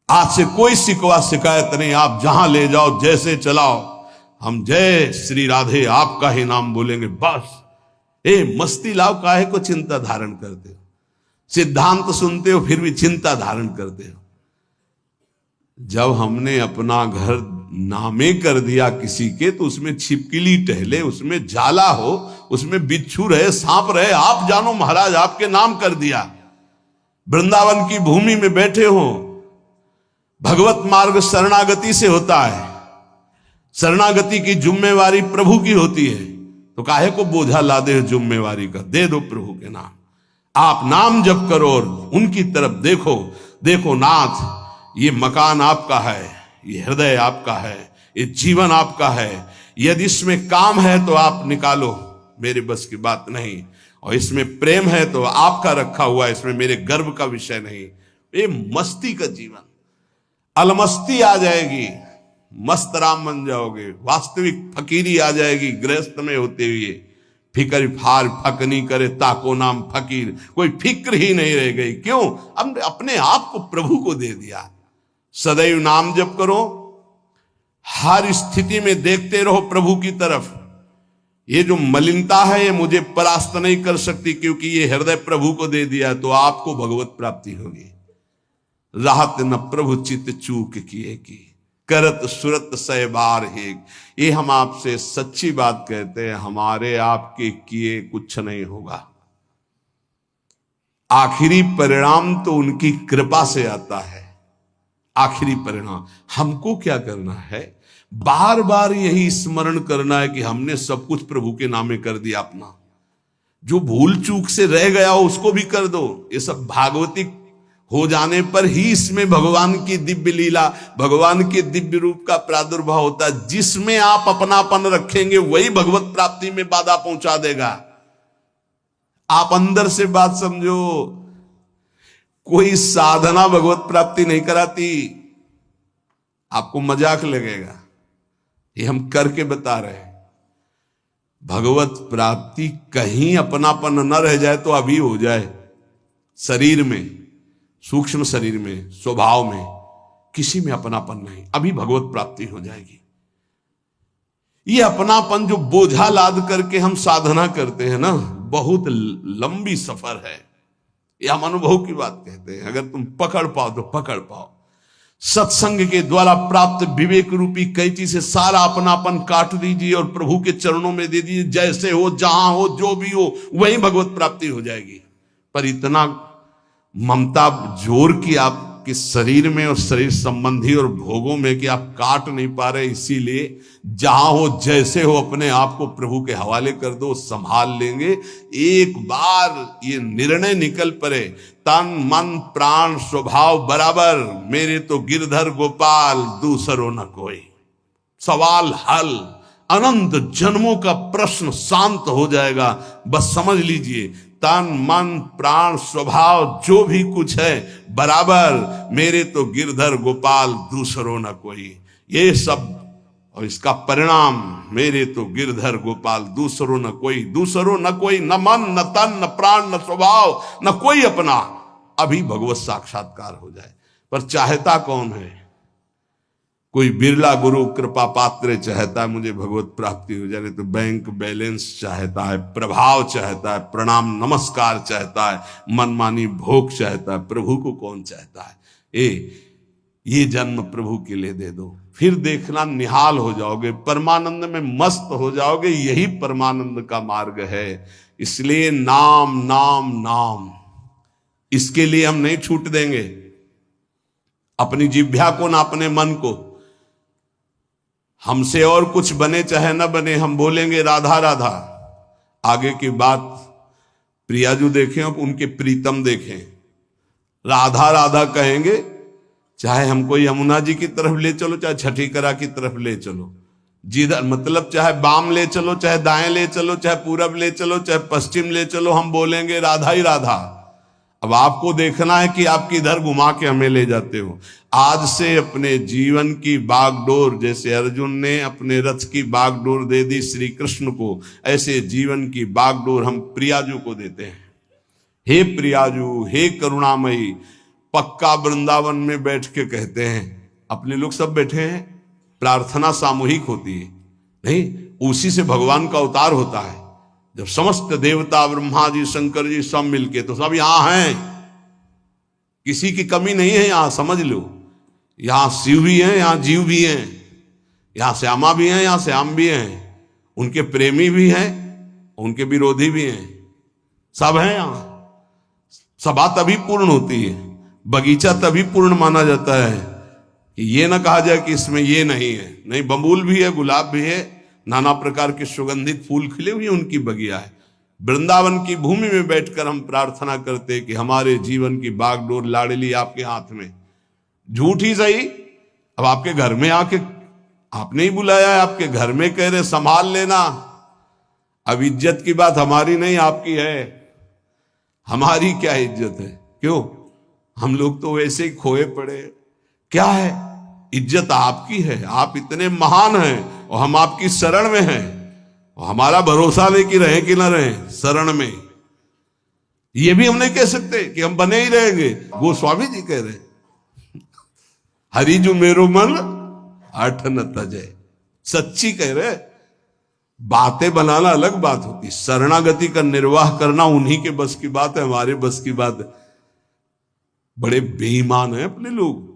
आज से कोई शिकवा शिकायत नहीं, आप जहां ले जाओ जैसे चलाओ, हम जय श्री राधे आपका ही नाम बोलेंगे बस। मस्ती लाओ, काहे को चिंता धारण करते हो? सिद्धांत सुनते हो फिर भी चिंता धारण करते हो। जब हमने अपना घर नामे कर दिया किसी के, तो उसमें छिपकली टहले, उसमें जाला हो, उसमें बिच्छू रहे, सांप रहे, आप जानो महाराज, आपके नाम कर दिया। वृंदावन की भूमि में बैठे हो, भगवत मार्ग शरणागति से होता है, शरणागति की जिम्मेवारी प्रभु की होती है, तो काहे को बोझा लादे हो जिम्मेवारी का? दे दो प्रभु के नाम, आप नाम जप करो और उनकी तरफ देखो। देखो नाथ, ये मकान आपका है, ये हृदय आपका है, ये जीवन आपका है, यदि इसमें काम है तो आप निकालो, मेरे बस की बात नहीं, और इसमें प्रेम है तो आपका रखा हुआ है, इसमें मेरे गर्व का विषय नहीं। ये मस्ती का जीवन, अलमस्ती आ जाएगी, मस्त राम बन जाओगे, वास्तविक फकीरी आ जाएगी गृहस्थ में होते हुए। फिकर फार फकनी करे ताको नाम फकीर, कोई फिक्र ही नहीं रह गई। क्यों? हमने अपने आप को प्रभु को दे दिया। सदैव नाम जप करो, हर स्थिति में देखते रहो प्रभु की तरफ। ये जो मलिनता है ये मुझे परास्त नहीं कर सकती, क्योंकि ये हृदय प्रभु को दे दिया, तो आपको भगवत प्राप्ति होगी। राहत न प्रभु चित चूक किए की, करत सुरत सै बार हेक। ये हम आपसे सच्ची बात कहते हैं, हमारे आपके किए कुछ नहीं होगा। आखिरी परिणाम तो उनकी कृपा से आता है। आखिरी परिणाम हमको क्या करना है? बार बार यही स्मरण करना है कि हमने सब कुछ प्रभु के नामे कर दिया अपना। जो भूल चूक से रह गया हो उसको भी कर दो। ये सब भागवतिक हो जाने पर ही इसमें भगवान की दिव्य लीला, भगवान के दिव्य रूप का प्रादुर्भाव होता है। जिसमें आप अपनापन रखेंगे वही भगवत प्राप्ति में बाधा पहुंचा देगा। आप अंदर से बात समझो, कोई साधना भगवत प्राप्ति नहीं कराती। आपको मजाक लगेगा, ये हम करके बता रहे हैं। भगवत प्राप्ति कहीं अपनापन न रह जाए तो अभी हो जाए। शरीर में, सूक्ष्म शरीर में, स्वभाव में, किसी में अपनापन नहीं, अभी भगवत प्राप्ति हो जाएगी। ये अपनापन जो बोझा लाद करके हम साधना करते हैं ना, बहुत लंबी सफर है। ये हम अनुभव की बात कहते हैं। अगर तुम पकड़ पाओ तो पकड़ पाओ। सत्संग के द्वारा प्राप्त विवेक रूपी कैंची से सारा अपनापन काट दीजिए और प्रभु के चरणों में दे दीजिए। जैसे हो, जहां हो, जो भी हो, वही भगवत प्राप्ति हो जाएगी। पर इतना ममता जोर की आपके शरीर में और शरीर संबंधी और भोगों में कि आप काट नहीं पा रहे, इसीलिए जहां हो, जैसे हो, अपने आप को प्रभु के हवाले कर दो, संभाल लेंगे। एक बार ये निर्णय निकल पड़े, तन मन प्राण स्वभाव बराबर, मेरे तो गिरधर गोपाल दूसरो न कोई। सवाल हल, अनंत जन्मों का प्रश्न शांत हो जाएगा। बस समझ लीजिए, तन मन प्राण स्वभाव जो भी कुछ है बराबर, मेरे तो गिरधर गोपाल दूसरो न कोई। ये सब और इसका परिणाम, मेरे तो गिरधर गोपाल दूसरो न कोई। दूसरो न कोई, न मन न तन न प्राण न स्वभाव न कोई अपना। अभी भगवत साक्षात्कार हो जाए। पर चाहता कौन है? कोई बिरला गुरु कृपा पात्र चाहता है मुझे भगवत प्राप्ति हो जाए, तो बैंक बैलेंस चाहता है, प्रभाव चाहता है, प्रणाम नमस्कार चाहता है, मनमानी भोग चाहता है। प्रभु को कौन चाहता है? ये जन्म प्रभु के लिए दे दो, फिर देखना निहाल हो जाओगे, परमानंद में मस्त हो जाओगे। यही परमानंद का मार्ग है। इसलिए नाम नाम नाम, इसके लिए हम नहीं छूट देंगे अपनी जिह्वा को ना अपने मन को। हमसे और कुछ बने चाहे न बने, हम बोलेंगे राधा राधा। आगे की बात प्रियाजू देखें, उनके प्रीतम देखें, राधा राधा कहेंगे, चाहे हमको यमुना जी की तरफ ले चलो, चाहे छठीकरा की तरफ ले चलो, जिधर मतलब चाहे बाम ले चलो, चाहे दाएं ले चलो, चाहे पूरब ले चलो, चाहे पश्चिम ले चलो, हम बोलेंगे राधा ही राधा। अब आपको देखना है कि आप किधर घुमा के हमें ले जाते हो। आज से अपने जीवन की बागडोर, जैसे अर्जुन ने अपने रथ की बागडोर दे दी श्री कृष्ण को, ऐसे जीवन की बागडोर हम प्रियाजू को देते हैं। हे प्रियाजू, हे करुणामयी, पक्का वृंदावन में बैठ के कहते हैं, अपने लोग सब बैठे हैं, प्रार्थना सामूहिक होती है, नहीं उसी से भगवान का अवतार होता है। जब समस्त देवता ब्रह्मा जी शंकर जी सब मिलके, तो सब यहां हैं, किसी की कमी नहीं है यहां, समझ लो। यहां शिव भी हैं, यहां जीव भी हैं, यहां श्यामा भी हैं, यहां श्याम भी हैं, उनके प्रेमी भी हैं, उनके विरोधी भी हैं, सब हैं यहां। सभा तभी पूर्ण होती है, बगीचा तभी पूर्ण माना जाता है कि ये ना कहा जाए कि इसमें ये नहीं है। नहीं, बबूल भी है, गुलाब भी है, नाना प्रकार के सुगंधित फूल खिले हुए उनकी बगिया है। वृंदावन की भूमि में बैठकर हम प्रार्थना करते कि हमारे जीवन की बागडोर लाडली आपके हाथ में। झूठ ही सही, अब आपके घर में आके आपने ही बुलाया है, आपके घर में कह रहे संभाल लेना। अब इज्जत की बात हमारी नहीं आपकी है, हमारी क्या इज्जत है? क्यों? हम लोग तो वैसे ही खोए पड़े। क्या है? इज्जत आपकी है, आप इतने महान हैं और हम आपकी शरण में हैं, और हमारा भरोसा नहीं कि रहे कि ना रहे शरण में। ये भी हम नहीं कह सकते कि हम बने ही रहेंगे। गोस्वामी जी कह रहे, हरि जो मेरो मन हठ न तजय, सच्ची कह रहे। बातें बनाना अलग बात होती, शरणागति का निर्वाह करना उन्हीं के बस की बात है, हमारे बस की बात है। बड़े बेईमान हैं अपने लोग।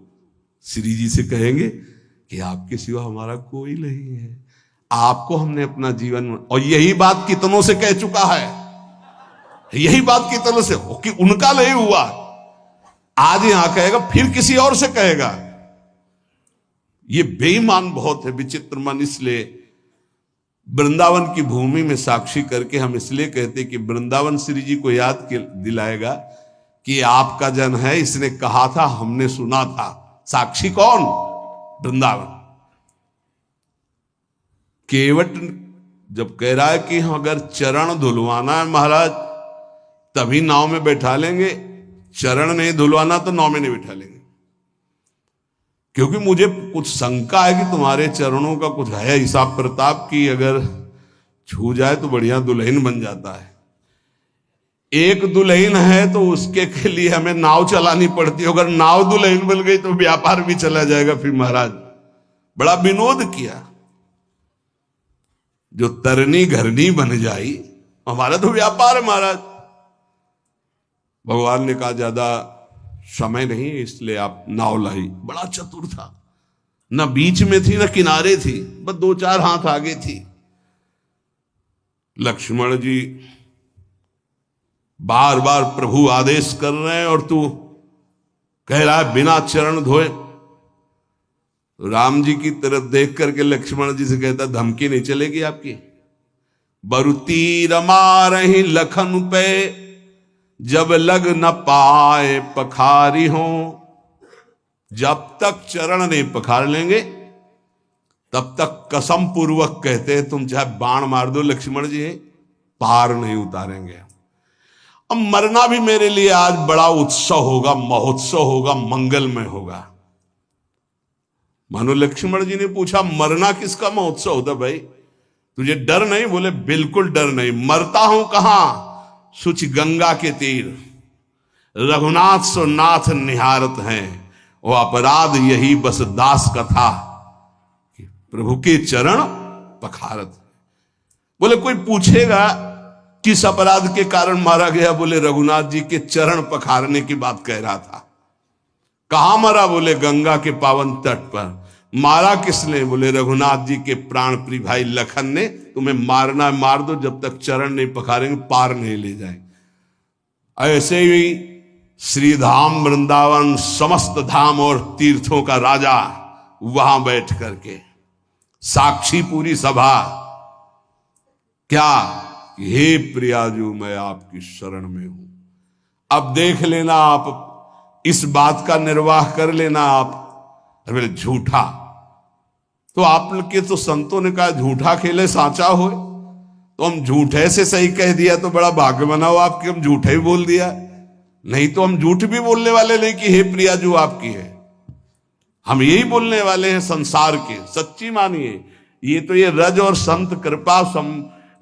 श्री जी से कहेंगे कि आपके सिवा हमारा कोई नहीं है, आपको हमने अपना जीवन, और यही बात कितनों से कह चुका है, यही बात कितनों से, कि उनका नहीं हुआ, आज यहां कहेगा, फिर किसी और से कहेगा। ये बेईमान बहुत है, विचित्र मन। इसलिए वृंदावन की भूमि में साक्षी करके हम इसलिए कहते कि वृंदावन श्री जी को याद दिलाएगा कि आपका जन है, इसने कहा था, हमने सुना था। साक्षी कौन? वृंदावन। केवट जब कह रहा है कि अगर चरण धुलवाना है महाराज तभी नाव में बैठा लेंगे, चरण नहीं धुलवाना तो नाव में नहीं बैठा लेंगे, क्योंकि मुझे कुछ शंका है कि तुम्हारे चरणों का कुछ है हिसाब प्रताप की, अगर छू जाए तो बढ़िया दुल्हन बन जाता है। एक दुल्हन है तो उसके के लिए हमें नाव चलानी पड़ती है, अगर नाव दुल्हन बन गई तो व्यापार भी चला जाएगा। फिर महाराज बड़ा विनोद किया, जो तरनी घरनी बन जाई, हमारा तो व्यापार है महाराज। भगवान ने कहा ज्यादा समय नहीं, इसलिए आप नाव लाई। बड़ा चतुर था, न बीच में थी न किनारे थी, बस 2-4 हाथ आगे थी। लक्ष्मण जी बार बार प्रभु आदेश कर रहे हैं और तू कह रहा है बिना चरण धोए। राम जी की तरफ देख करके लक्ष्मण जी से कहता, धमकी नहीं चलेगी आपकी। बरुती रमा रही लखन पे, जब लग न पाए पखारी हो। जब तक चरण नहीं पखार लेंगे तब तक कसम पूर्वक कहते हैं, तुम चाहे बाण मार दो लक्ष्मण जी, पार नहीं उतारेंगे। अब मरना भी मेरे लिए आज बड़ा उत्सव होगा, महोत्सव होगा, मंगलमय होगा। मानो लक्ष्मण जी ने पूछा, मरना किसका महोत्सव होता भाई? तुझे डर नहीं? बोले बिल्कुल डर नहीं। मरता हूं कहां? सुच गंगा के तीर, रघुनाथ सो नाथ निहारत हैं, वो अपराध यही बस दास का था कि प्रभु के चरण पखारत। बोले कोई पूछेगा किस अपराध के कारण मारा गया? बोले रघुनाथ जी के चरण पखारने की बात कह रहा था। कहां मरा? बोले गंगा के पावन तट पर। मारा किसने? बोले रघुनाथ जी के प्राण प्रिय भाई लखन ने। तुम्हें मारना मार दो, जब तक चरण नहीं पखारेंगे पार नहीं ले जाएंगे। ऐसे ही श्रीधाम वृंदावन समस्त धाम और तीर्थों का राजा वहां बैठ करके साक्षी पूरी सभा, क्या हे प्रियाजू मैं आपकी शरण में हूं। अब देख लेना, आप इस बात का निर्वाह कर लेना। आप बोले झूठा, तो आपके तो संतों ने कहा झूठा खेले साचा हो, तो हम झूठे से सही कह दिया तो बड़ा भाग्य बनाओ आपके, हम झूठे ही बोल दिया। नहीं तो हम झूठ भी बोलने वाले नहीं कि हे प्रियाजू आपकी है, हम यही बोलने वाले हैं संसार के। सच्ची मानिए, ये तो ये रज और संत कृपा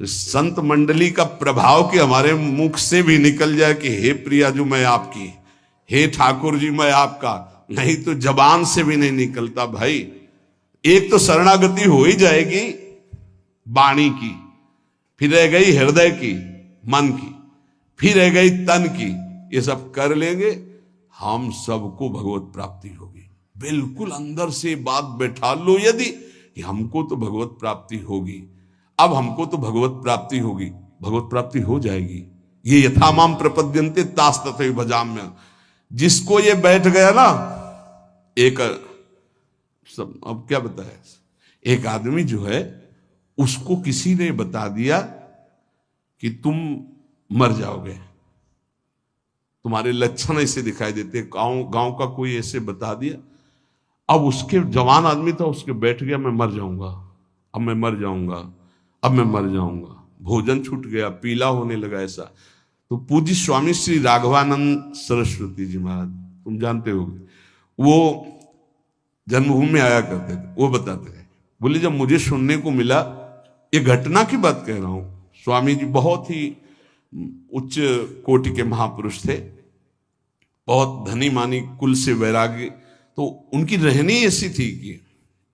संत मंडली का प्रभाव कि हमारे मुख से भी निकल जाए कि हे प्रियाजू मैं आपकी, हे ठाकुर जी मैं आपका, नहीं तो जबान से भी नहीं निकलता भाई। एक तो शरणागति हो ही जाएगी वाणी की, फिर रह गई हृदय की, मन की, फिर रह गई तन की। ये सब कर लेंगे, हम सबको भगवत प्राप्ति होगी। बिल्कुल अंदर से बात बैठा लो यदि कि हमको तो भगवत प्राप्ति होगी, अब हमको तो भगवत प्राप्ति होगी, भगवत प्राप्ति हो जाएगी। ये यथा माम प्रपद्यन्ते तास तथैव भजाम्य। जिसको ये बैठ गया ना, एक सब अब क्या बताया, एक आदमी जो है उसको किसी ने बता दिया कि तुम मर जाओगे, तुम्हारे लक्षण ऐसे दिखाई देते, गांव का कोई ऐसे बता दिया। अब उसके जवान आदमी था, उसके बैठ गया मैं मर जाऊंगा, अब मैं मर जाऊंगा, अब मैं मर जाऊंगा। भोजन छूट गया, पीला होने लगा ऐसा। तो पूज्य स्वामी श्री राघवानंद सरस्वती जी महाराज, तुम जानते होगे, वो जन्मभूमि में आया करते थे। वो बताते थे, बोले जब मुझे सुनने को मिला, ये घटना की बात कह रहा हूं, स्वामी जी बहुत ही उच्च कोटि के महापुरुष थे, बहुत धनी मानी कुल से वैराग्य। तो उनकी रहनी ऐसी थी कि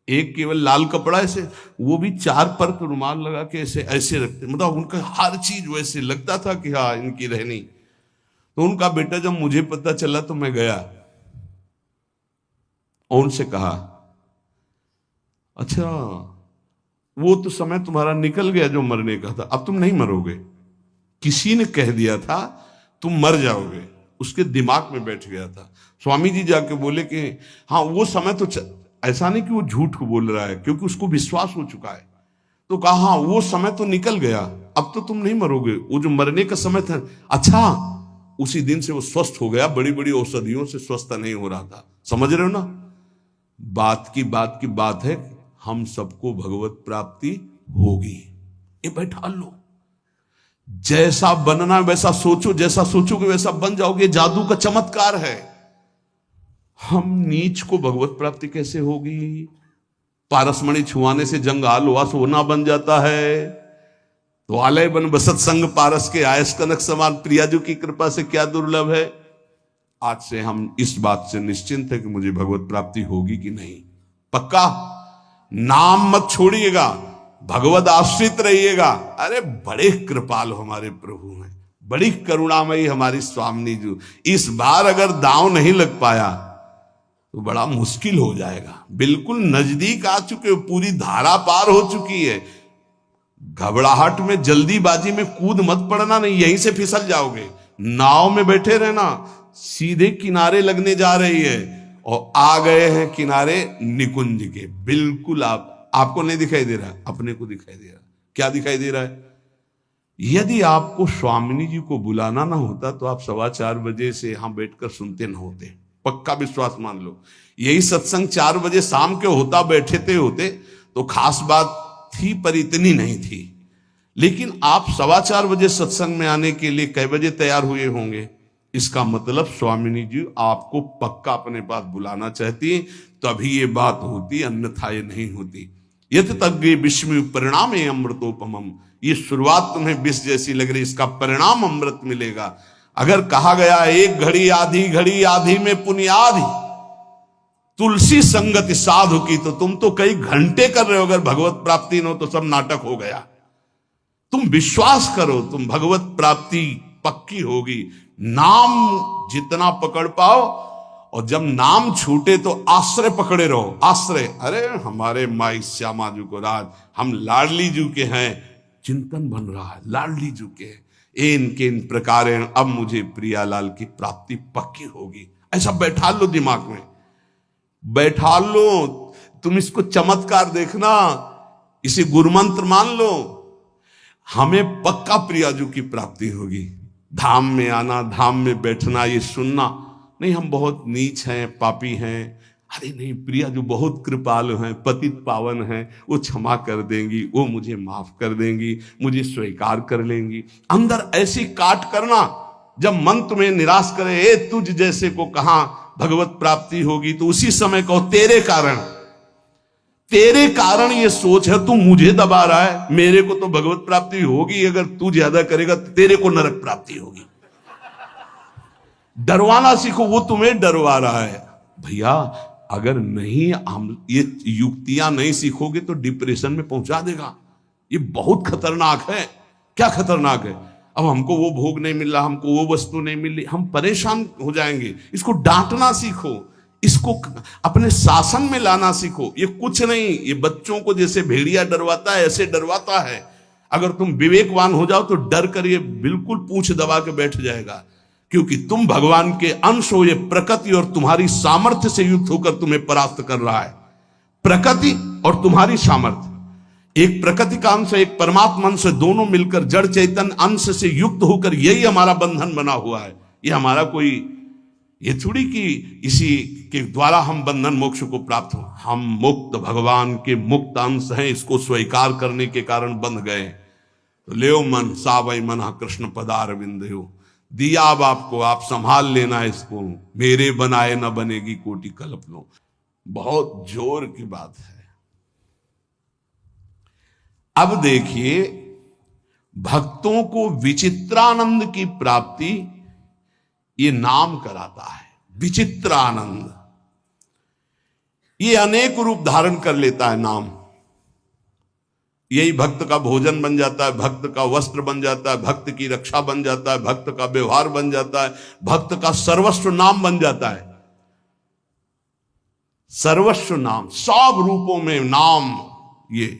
एक केवल लाल कपड़ा ऐसे, वो भी 4 पर रुमाल लगा के ऐसे ऐसे रखते, मतलब उनका हर चीज वैसे लगता था कि हाँ इनकी रहनी। तो उनका बेटा जब मुझे पता चला तो मैं गया और उनसे कहा, अच्छा वो तो समय तुम्हारा निकल गया जो मरने का था, अब तुम नहीं मरोगे। किसी ने कह दिया था तुम मर जाओगे, उसके दिमाग में बैठ गया था। स्वामी जी जाके बोले कि हाँ वो समय तो ऐसा नहीं कि वो झूठ को बोल रहा है, क्योंकि उसको विश्वास हो चुका है। तो कहा हाँ वो समय तो निकल गया, अब तो तुम नहीं मरोगे, वो जो मरने का समय था। अच्छा, उसी दिन से वो स्वस्थ हो गया, बड़ी बड़ी औषधियों से स्वस्थ नहीं हो रहा था। समझ रहे हो ना, बात की बात है, हम सबको भगवत प्राप्ति होगी। ये बैठा लो, जैसा बनना वैसा सोचो, जैसा सोचोगे वैसा बन जाओगे। जादू का चमत्कार है। हम नीच को भगवत प्राप्ति कैसे होगी? पारसमणि छुआने से जंगाल हुआ सोना बन जाता है। तो आलय बन बसत संग पारस के आयस कनक समान, प्रियाजू की कृपा से क्या दुर्लभ है। आज से हम इस बात से निश्चिंत है कि मुझे भगवत प्राप्ति होगी कि नहीं। पक्का नाम मत छोड़िएगा, भगवत आश्रित रहिएगा। अरे बड़े कृपाल हमारे प्रभु हैं, बड़ी करुणामयी हमारी स्वामिनी जी। इस बार अगर दांव नहीं लग पाया तो बड़ा मुश्किल हो जाएगा। बिल्कुल नजदीक आ चुके हो, पूरी धारा पार हो चुकी है। घबराहट में जल्दीबाजी में कूद मत पड़ना, नहीं यहीं से फिसल जाओगे। नाव में बैठे रहना, सीधे किनारे लगने जा रही है और आ गए हैं किनारे निकुंज के। बिल्कुल आपको नहीं दिखाई दे रहा, अपने को दिखाई दे रहा। क्या दिखाई दे रहा है? यदि आपको स्वामिनी जी को बुलाना ना होता तो आप 4:15 बजे से यहां बैठकर सुनते ना होते। पक्का विश्वास मान लो। यही सत्संग 4 बजे शाम के होता, बैठे होते तो खास बात थी, पर इतनी नहीं थी। लेकिन आप 4:15 बजे सत्संग में आने के लिए कै बजे तैयार हुए होंगे? इसका मतलब स्वामिनी जी आपको पक्का अपने पास बुलाना चाहती, तभी ये बात होती, अन्यथा ये नहीं होती। यत तज्ञे विस्मय परिणाम अमृतोपमम। ये शुरुआत तुम्हें विष जैसी लग रही, इसका परिणाम अमृत मिलेगा। अगर कहा गया एक घड़ी आधी में पुण्याधि, तुलसी संगति साधु की, तो तुम तो कई घंटे कर रहे हो। अगर भगवत प्राप्ति न हो तो सब नाटक हो गया। तुम विश्वास करो, तुम भगवत प्राप्ति पक्की होगी। नाम जितना पकड़ पाओ, और जब नाम छूटे तो आश्रय पकड़े रहो। आश्रय, अरे हमारे माई श्यामा जी को राज, हम लाडली जी के हैं, चिंतन बन रहा है लाडली जी के। इन प्रकार अब मुझे प्रियालाल की प्राप्ति पक्की होगी। ऐसा बैठा लो दिमाग में, बैठा लो। तुम इसको चमत्कार देखना, इसे गुरुमंत्र मान लो। हमें पक्का प्रियाजू की प्राप्ति होगी। धाम में आना, धाम में बैठना, ये सुनना नहीं हम बहुत नीच हैं, पापी हैं। अरे नहीं, प्रिया जो बहुत कृपालु हैं, पतित पावन हैं, वो क्षमा कर देंगी, वो मुझे माफ कर देंगी, मुझे स्वीकार कर लेंगी। अंदर ऐसी काट करना, जब मन तुम्हें निराश करे, ए तुझ जैसे को कहां भगवत प्राप्ति होगी, तो उसी समय कहो तेरे कारण ये सोच है, तू मुझे दबा रहा है, मेरे को तो भगवत प्राप्ति होगी। अगर तू ज्यादा करेगा तो तेरे को नरक प्राप्ति होगी। डरवाना सीखो, वो तुम्हें डरवा रहा है। भैया अगर नहीं हम ये युक्तियां नहीं सीखोगे तो डिप्रेशन में पहुंचा देगा। ये बहुत खतरनाक है। क्या खतरनाक है? अब हमको वो भोग नहीं मिल रहा, हमको वो वस्तु नहीं मिल रही, हम परेशान हो जाएंगे। इसको डांटना सीखो, इसको अपने शासन में लाना सीखो। ये कुछ नहीं, ये बच्चों को जैसे भेड़िया डरवाता है ऐसे डरवाता है। अगर तुम विवेकवान हो जाओ तो डर कर ये बिल्कुल पूंछ दबा के बैठ जाएगा, क्योंकि तुम भगवान के अंश हो। ये प्रकृति और तुम्हारी सामर्थ्य से युक्त होकर तुम्हें परास्त कर रहा है। प्रकृति और तुम्हारी सामर्थ्य, एक प्रकृति का अंश, एक परमात्मा अंश, दोनों मिलकर जड़ चैतन्य अंश से युक्त होकर यही हमारा बंधन बना हुआ है। ये हमारा कोई ये थोड़ी कि इसी के द्वारा हम बंधन मोक्ष को प्राप्त हो। हम मुक्त भगवान के मुक्त अंश हैं, इसको स्वीकार करने के कारण बंध गए। तो लेओ मन सावई मना कृष्ण पदार बिंदु, दिया अब आपको, आप संभाल लेना इसको। मेरे बनाए न बनेगी कोटि कल्प लो। बहुत जोर की बात है। अब देखिए, भक्तों को विचित्रानंद की प्राप्ति ये नाम कराता है। विचित्रानंद ये अनेक रूप धारण कर लेता है नाम। यही भक्त का भोजन बन जाता है, भक्त का वस्त्र बन जाता है, भक्त की रक्षा बन जाता है, भक्त का व्यवहार बन जाता है, भक्त का सर्वस्व नाम बन जाता है। सर्वस्व नाम, सब रूपों में नाम। ये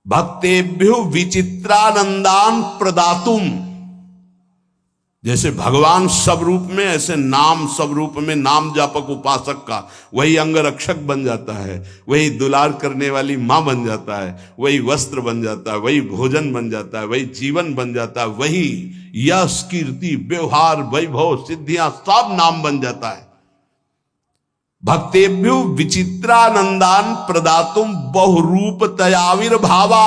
भक्तेभ्यो विचित्रानंदान प्रदातुम, जैसे भगवान सब रूप में, ऐसे नाम सब रूप में। नाम जापक उपासक का वही अंग रक्षक बन जाता है, वही दुलार करने वाली मां बन जाता है, वही वस्त्र बन जाता है, वही भोजन बन जाता है, वही जीवन बन जाता है, वही यश कीर्ति व्यवहार वैभव सिद्धियां सब नाम बन जाता है। भक्तेभ्यो विचित्रानंदान प्रदातुम बहुरूप तयाविर्भावा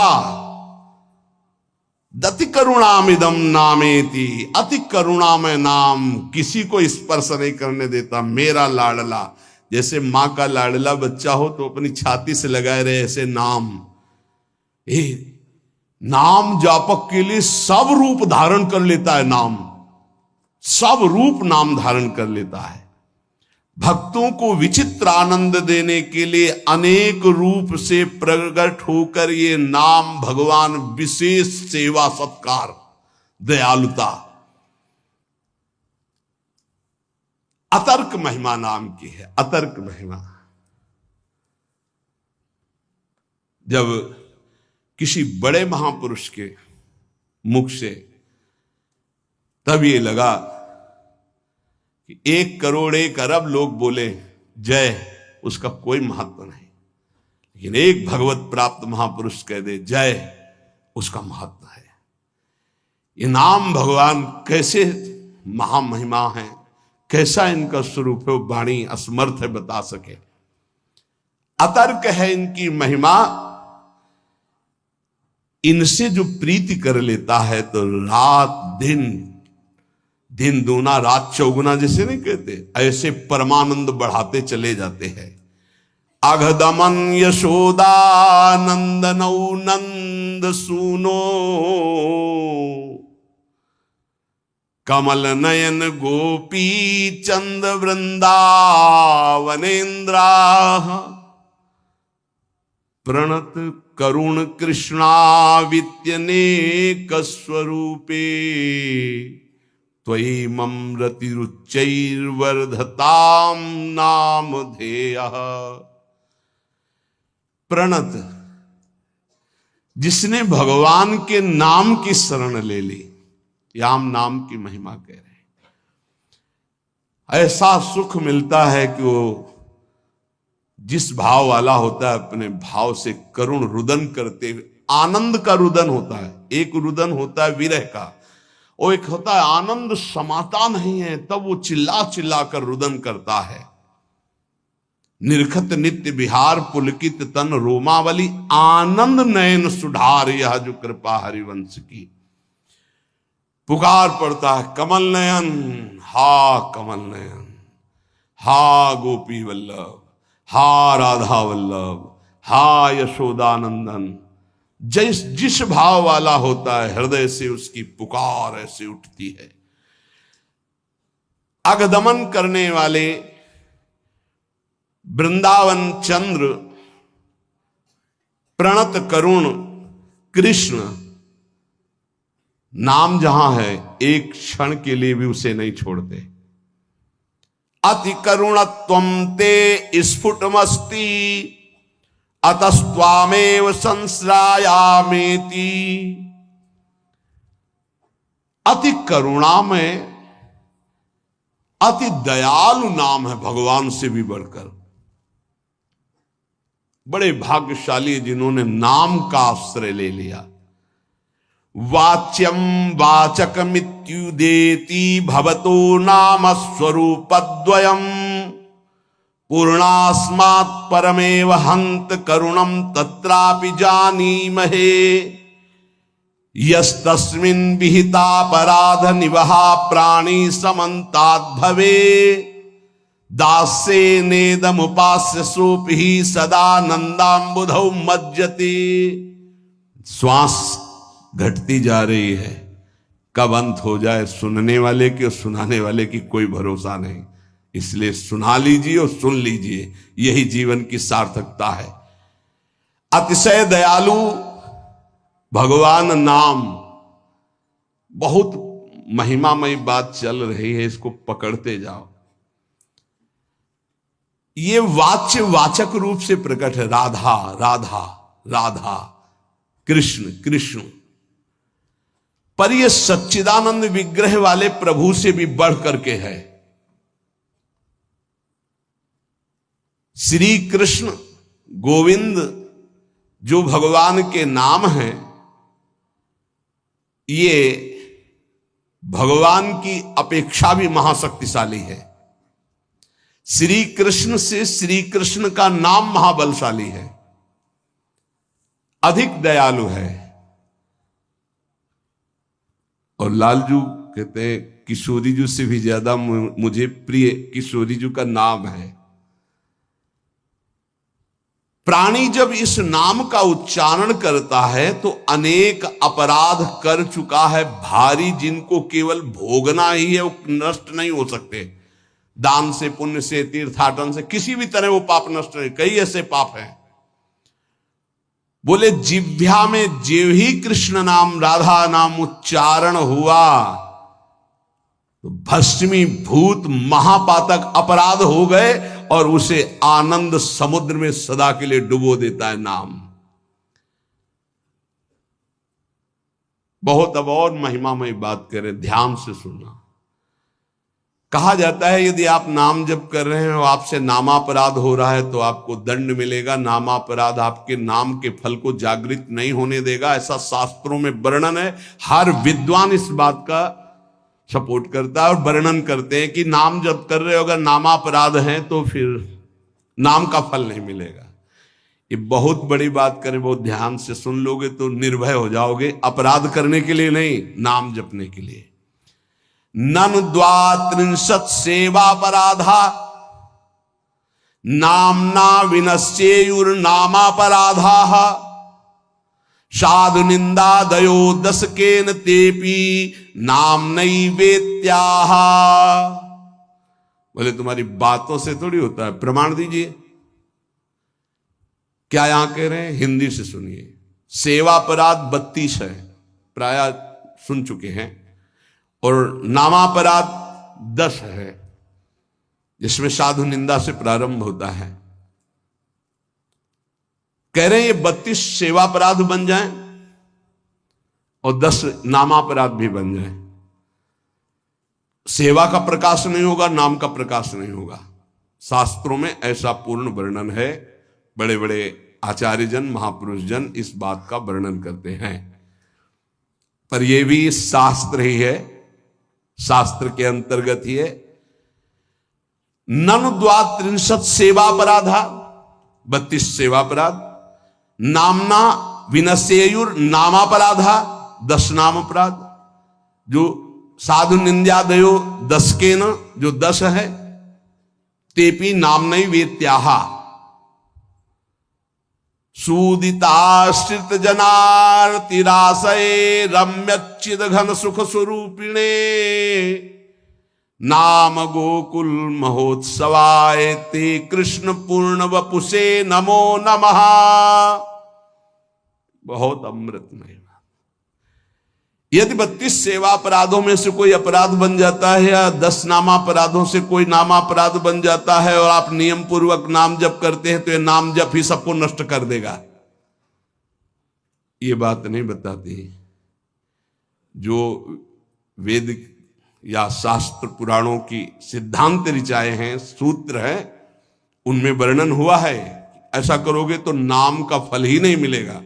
दति करुणामिदम नामेति। अति करुणामय नाम, किसी को स्पर्श नहीं करने देता। मेरा लाडला, जैसे मां का लाडला बच्चा हो तो अपनी छाती से लगाए रहे, ऐसे नाम। नाम जापक के लिए सब रूप धारण कर लेता है नाम, सब रूप नाम धारण कर लेता है। भक्तों को विचित्र आनंद देने के लिए अनेक रूप से प्रकट होकर ये नाम भगवान विशेष सेवा सत्कार दयालुता अतर्क महिमा नाम की है। अतर्क महिमा, जब किसी बड़े महापुरुष के मुख से तब ये लगा कि 1 करोड़ 1 अरब लोग बोले जय, उसका कोई महत्व नहीं, लेकिन एक भगवत प्राप्त महापुरुष कह दे जय, उसका महत्व है। ये नाम भगवान कैसे महामहिमा है, कैसा इनका स्वरूप है, वाणी असमर्थ है बता सके। अतर्क है इनकी महिमा। इनसे जो प्रीति कर लेता है तो रात दिन, दिन दूना रात चौगुना जैसे नहीं कहते, ऐसे परमानंद बढ़ाते चले जाते हैं। अघदमन यशोदा नौ नंद सुनो, कमल नयन गोपी चंद वृंदावनेन्द्रा, प्रणत करुण कृष्णावित्यनेक स्वरूपे, त्वयि मम रतिरुच्चैर्वर्धताम नामधेयः। प्रणत, जिसने भगवान के नाम की शरण ले ली, याम नाम की महिमा कह रहे हैं। ऐसा सुख मिलता है कि वो जिस भाव वाला होता है अपने भाव से करुण रुदन करते हुए, आनंद का रुदन होता है। एक रुदन होता है विरह का, और एक होता है आनंद समाता नहीं है तब वो चिल्ला चिल्ला कर रुदन करता है। निरखत नित्य विहार पुलकित तन रोमावली, आनंद नयन सुधार यह जो कृपा हरिवंश की। पुकार पड़ता है कमल नयन, हा कमल नयन, हा गोपी वल्लभ, हा राधा वल्लभ, हा यशोदानंदन। जिस भाव वाला होता है हृदय से उसकी पुकार ऐसे उठती है। अगदमन करने वाले वृंदावन चंद्र प्रणत करुण कृष्ण, नाम जहां है एक क्षण के लिए भी उसे नहीं छोड़ते। अति करुणत्वं ते स्फुटमस्ति अतस्त्वामेव संश्रायामेति। अति करुणामय, अति दयालु नाम है भगवान से भी बढ़कर। बड़े भाग्यशाली जिन्होंने नाम का आश्रय ले लिया। वाच्यम वाचकमित्युदेति भवतो नाम स्वरूपद्वयम् पूर्णास्मात् परमेव हन्त करुणं तत्रापि जानीमहे। यस्तस्मिन् विहितापराध निवहा प्राणी समन्ताद् भवे दास्ये नेदमुपास्य सोपि सदा नंदाम्बुधौ मज्जति। श्वास घटती जा रही है, कब अंत हो जाए सुनने वाले की और सुनाने वाले की कोई भरोसा नहीं। इसलिए सुना लीजिए और सुन लीजिए, यही जीवन की सार्थकता है। अतिशय दयालु भगवान नाम, बहुत महिमामयी बात चल रही है, इसको पकड़ते जाओ। ये वाच्य वाचक रूप से प्रकट है। राधा राधा राधा, कृष्ण कृष्ण, पर यह सच्चिदानंद विग्रह वाले प्रभु से भी बढ़ करके है। श्री कृष्ण गोविंद जो भगवान के नाम हैं, ये भगवान की अपेक्षा भी महाशक्तिशाली है। श्री कृष्ण से श्री कृष्ण का नाम महाबलशाली है, अधिक दयालु है। और लालजू कहते हैं किशोरी जी से भी ज्यादा मुझे प्रिय किशोरी जी का नाम है। प्राणी जब इस नाम का उच्चारण करता है तो अनेक अपराध कर चुका है भारी, जिनको केवल भोगना ही है, वो नष्ट नहीं हो सकते। दान से, पुण्य से, तीर्थाटन से, किसी भी तरह वो पाप नष्ट नहीं। कई ऐसे पाप हैं। बोले जिह्वा में जेव ही कृष्ण नाम राधा नाम उच्चारण हुआ तो भस्मी भूत महापातक अपराध हो गए, और उसे आनंद समुद्र में सदा के लिए डुबो देता है नाम। बहुत अब और महिमामय बात करें, ध्यान से सुनना। कहा जाता है यदि आप नाम जप कर रहे हैं और आपसे नामापराध हो रहा है तो आपको दंड मिलेगा। नामापराध आपके नाम के फल को जागृत नहीं होने देगा, ऐसा शास्त्रों में वर्णन है। हर विद्वान इस बात का सपोर्ट करता है और वर्णन करते हैं कि नाम जप कर रहे हो, अगर नामापराध हैं तो फिर नाम का फल नहीं मिलेगा। ये बहुत बड़ी बात करें, बहुत ध्यान से सुन लोगे तो निर्भय हो जाओगे। अपराध करने के लिए नहीं, नाम जपने के लिए। नन द्वात्रिंशत् सेवापराधा नामना विनश्येयुर्नामापराधाः साधु निंदा दयो दशकेन तेपि नाम्नैवेत्याः। बोले तुम्हारी बातों से थोड़ी होता है, प्रमाण दीजिए। क्या यहां कह रहे हैं? हिंदी से सुनिए। सेवापराध 32 है, प्राय सुन चुके हैं, और नामापराध 10 है, जिसमें साधु निंदा से प्रारंभ होता है। कह रहे हैं ये 32 सेवापराध बन जाएं और 10 नामापराध भी बन जाएं। सेवा का प्रकाश नहीं होगा, नाम का प्रकाश नहीं होगा। शास्त्रों में ऐसा पूर्ण वर्णन है। बड़े बड़े आचार्यजन, महापुरुष जन इस बात का वर्णन करते हैं। पर यह भी शास्त्र ही है, शास्त्र के अंतर्गत ही है। ननु द्वात्रिंशत् सेवापराधा, 32 सेवापराध। नामना विनश्येयुर नामापराधा, 10 नाम अपराध। जो साधु निंद्यादयो 10 के न, जो 10 है। तेपी नामनई वेत्याः सूदिताश्रित जनार्तिराशये रम्यच्चिद घन सुख स्वरूपिणे नाम गोकुल महोत्सवाय ते कृष्ण पूर्ण वपुषे नमो नमः। बहुत अमृतमय। यदि 32 सेवा अपराधों में से कोई अपराध बन जाता है या 10 नामापराधों से कोई नामापराध बन जाता है और आप नियम पूर्वक नाम जप करते हैं तो ये नाम जप ही सबको नष्ट कर देगा, ये बात नहीं बताती। जो वेद या शास्त्र पुराणों की सिद्धांत ऋचाए हैं, सूत्र हैं, उनमें वर्णन हुआ है ऐसा करोगे तो नाम का फल ही नहीं मिलेगा।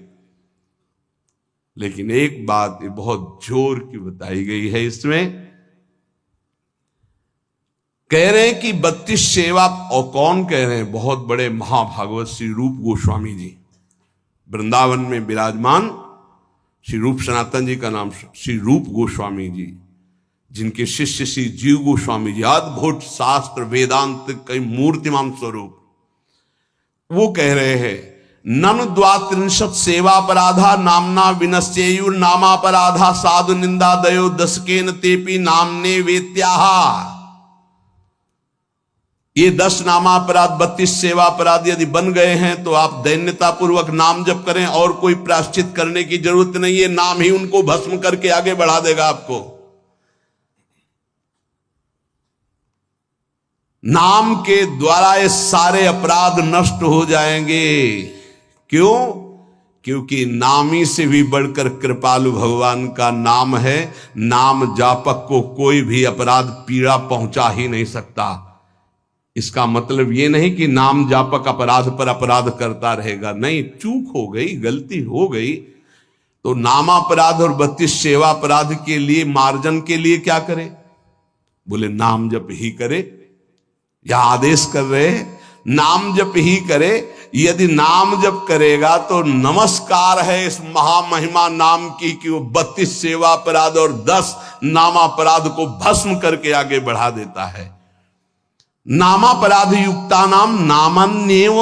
लेकिन एक बात बहुत जोर की बताई गई है इसमें, कह रहे हैं कि 32 सेवा, और कौन कह रहे हैं? बहुत बड़े महाभागवत श्री रूप गोस्वामी जी, वृंदावन में विराजमान श्री रूप सनातन जी का नाम श्री रूप गोस्वामी जी, जिनके शिष्य श्री जीव गोस्वामी जी, अद्भुत शास्त्र वेदांत कई मूर्तिमान स्वरूप, वो कह रहे हैं नन द्वात्रिंशत् सेवापराधा नामना विनश्येयुर नामापराधा साधु निंदा दयो दशकेन तेपि नामने वेत्याहा। ये 10 नामापराध 32 सेवापराध यदि बन गए हैं तो आप दैन्यता पूर्वक नाम जप करें, और कोई प्रायश्चित करने की जरूरत नहीं है, नाम ही उनको भस्म करके आगे बढ़ा देगा आपको। नाम के द्वारा ये सारे अपराध नष्ट हो जाएंगे। क्यों? क्योंकि नामी से भी बढ़कर कृपालु भगवान का नाम है। नाम जापक को कोई भी अपराध पीड़ा पहुंचा ही नहीं सकता। इसका मतलब यह नहीं कि नाम जापक अपराध पर अपराध करता रहेगा, नहीं, चूक हो गई, गलती हो गई तो नामापराध और 32 सेवा अपराध के लिए मार्जन के लिए क्या करे? बोले नाम जप ही करे, या आदेश कर रहे नाम जप ही करे। यदि नाम जप करेगा तो नमस्कार है इस महामहिमा नाम की कि वो 32 सेवा अपराध और 10 नामापराध को भस्म करके आगे बढ़ा देता है। नामापराध युक्ता नाम नामन्येव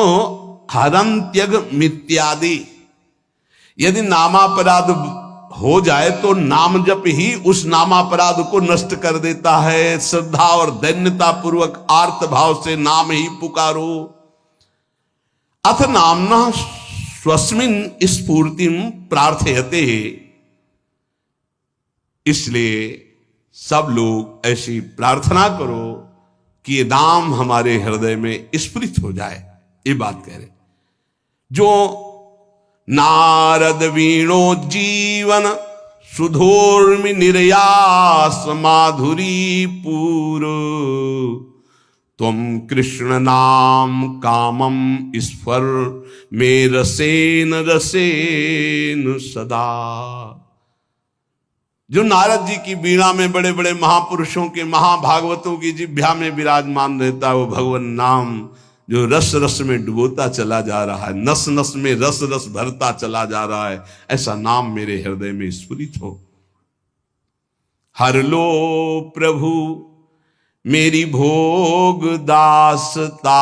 हरन्त्यग मित्यादि। यदि नामापराध हो जाए तो नाम जप ही उस नामापराध को नष्ट कर देता है। श्रद्धा और दैन्यता पूर्वक आर्त भाव से नाम ही पुकारो। अथ नामना स्वस्मिन् स्फूर्तिं प्रार्थयते। इसलिए सब लोग ऐसी प्रार्थना करो कि ये नाम हमारे हृदय में स्फुरित हो जाए। ये बात कह रहे जो नारद वीणो जीवन सुधोर्मि निर्यास माधुरी पूर तुम कृष्ण नाम कामम स्फर में रसेन रसेन सदा। जो नारद जी की बीणा में बड़े बड़े महापुरुषों के महाभागवतों की जिह्वा में विराजमान रहता है वो भगवान नाम, जो रस रस में डुबोता चला जा रहा है, नस नस में रस रस भरता चला जा रहा है, ऐसा नाम मेरे हृदय में स्फुरित हो। हर लो प्रभु मेरी भोग दासता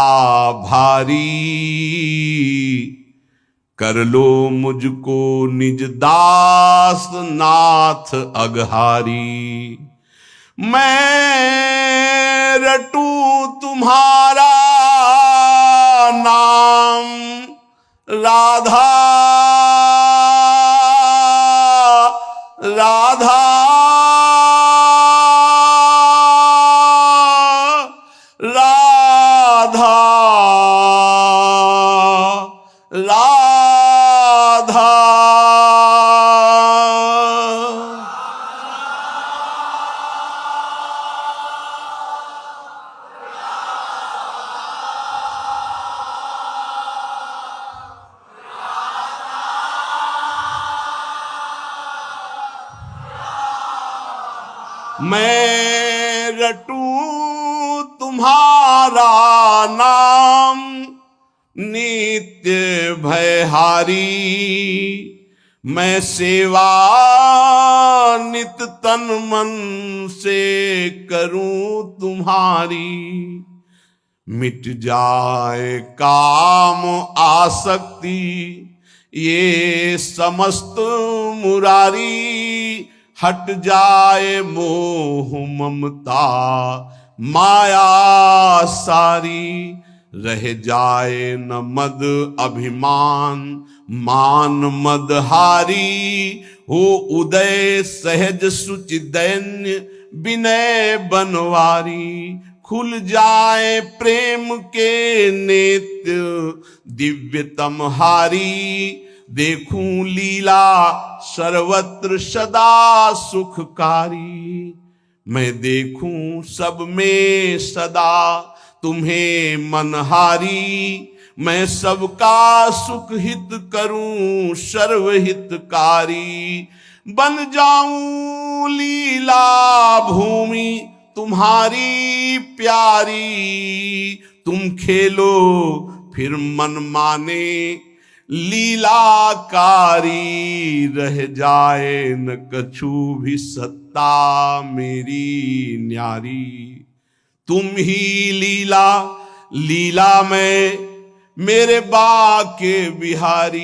भारी, कर लो मुझको निज दास नाथ अघारी। मैं रटू तुम्हारा नाम राधा राधा राधा राधा। मैं रटू तुम्हारा नाम नित्य भयहारी। मैं सेवा नित तन मन से करूं तुम्हारी। मिट जाए काम आसक्ति ये समस्त मुरारी। हट जाए मोह ममता माया सारी, रह जाए न मद अभिमान, मान मद हारी, हो उदय सहज सुचि दैन्य विनय बनवारी, खुल जाए प्रेम के नेत्र दिव्यतम हारी, देखूं लीला सर्वत्र सदा सुखकारी, मैं देखूं सब में सदा तुम्हें मनहारी, मैं सबका सुख हित करूं सर्वहितकारी, बन जाऊं लीला भूमि तुम्हारी प्यारी, तुम खेलो फिर मन माने लीलाकारी, रह जाए न कछु भी सत्ता मेरी न्यारी, तुम ही लीला लीला में मेरे बाके बिहारी,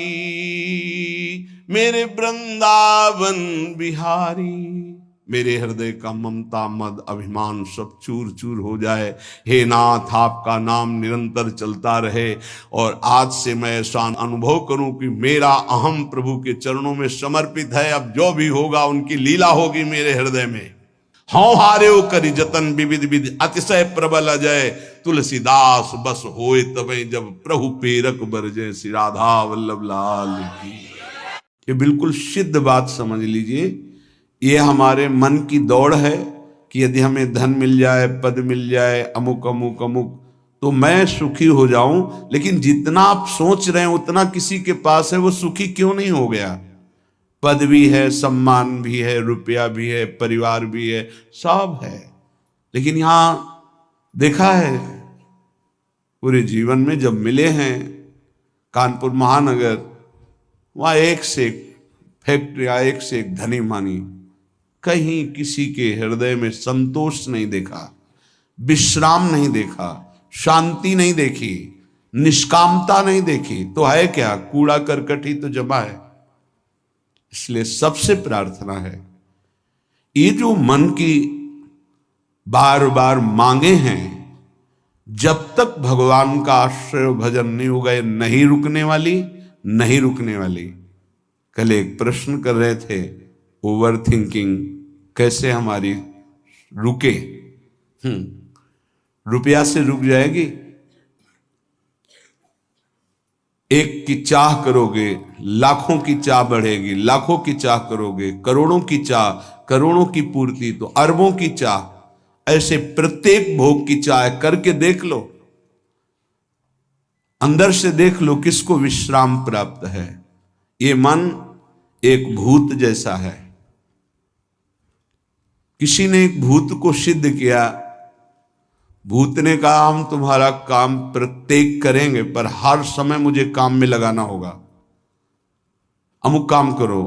मेरे वृंदावन बिहारी, मेरे हृदय का ममता मद अभिमान सब चूर चूर हो जाए। हे नाथ, आपका नाम निरंतर चलता रहे और आज से मैं ऐसा अनुभव करूं कि मेरा अहम प्रभु के चरणों में समर्पित है। अब जो भी होगा उनकी लीला होगी मेरे हृदय में। हाँ हारे करी जतन विविध विधि अतिशय प्रबल अजय, तुलसीदास बस होए तबे जब प्रभु पेरक बरजे, श्री राधा वल्लभ लाल की। ये बिल्कुल सिद्ध बात समझ लीजिए। ये हमारे मन की दौड़ है कि यदि हमें धन मिल जाए, पद मिल जाए, अमुक अमुक अमुक, तो मैं सुखी हो जाऊं। लेकिन जितना आप सोच रहे हैं उतना किसी के पास है, वो सुखी क्यों नहीं हो गया? पद भी है, सम्मान भी है, रुपया भी है, परिवार भी है, सब है। लेकिन यहां देखा है पूरे जीवन में जब मिले हैं कानपुर महानगर, वहां एक से एक फैक्ट्रियां, एक से एक धनी मानी, कहीं किसी के हृदय में संतोष नहीं देखा, विश्राम नहीं देखा, शांति नहीं देखी, निष्कामता नहीं देखी। तो है क्या? कूड़ा करकट ही तो जमा है। इसलिए सबसे प्रार्थना है, ये जो मन की बार बार मांगे हैं, जब तक भगवान का आश्रय भजन नहीं होगा, ये नहीं रुकने वाली, नहीं रुकने वाली। कल एक प्रश्न कर रहे थे, ओवर थिंकिंग कैसे हमारी रुके? रुपया से रुक जाएगी? एक की चाह करोगे, लाखों की चाह बढ़ेगी, लाखों की चाह करोगे, करोड़ों की चाह, करोड़ों की पूर्ति, तो अरबों की चाह। ऐसे प्रत्येक भोग की चाह करके देख लो, अंदर से देख लो किसको विश्राम प्राप्त है। ये मन एक भूत जैसा है। किसी ने एक भूत को सिद्ध किया, भूत ने कहा हम तुम्हारा काम प्रत्येक करेंगे, पर हर समय मुझे काम में लगाना होगा, अमुक काम करो।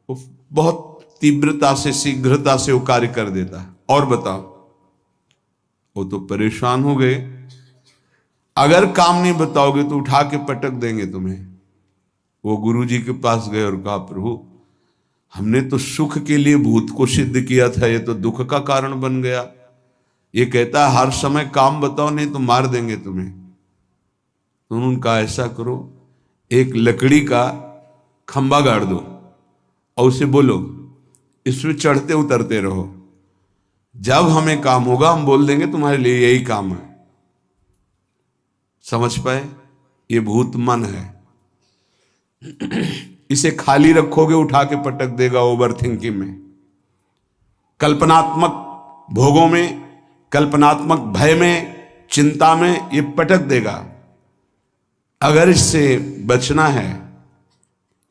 वो बहुत तीव्रता से, शीघ्रता से वो कार्य कर देता है। और बताओ, वो तो परेशान हो गए। अगर काम नहीं बताओगे तो उठा के पटक देंगे तुम्हें। वो गुरुजी के पास गए और कहा, प्रभु हमने तो सुख के लिए भूत को सिद्ध किया था, ये तो दुख का कारण बन गया। ये कहता है हर समय काम बताओ, नहीं तो मार देंगे तुम्हें। तो उन्होंने कहा ऐसा करो, एक लकड़ी का खंबा गाड़ दो और उसे बोलो इसमें चढ़ते उतरते रहो, जब हमें काम होगा हम बोल देंगे तुम्हारे लिए यही काम है। समझ पाए? ये भूत मन है। इसे खाली रखोगे उठा के पटक देगा ओवर थिंकिंग में, कल्पनात्मक भोगों में, कल्पनात्मक भय में, चिंता में ये पटक देगा। अगर इससे बचना है,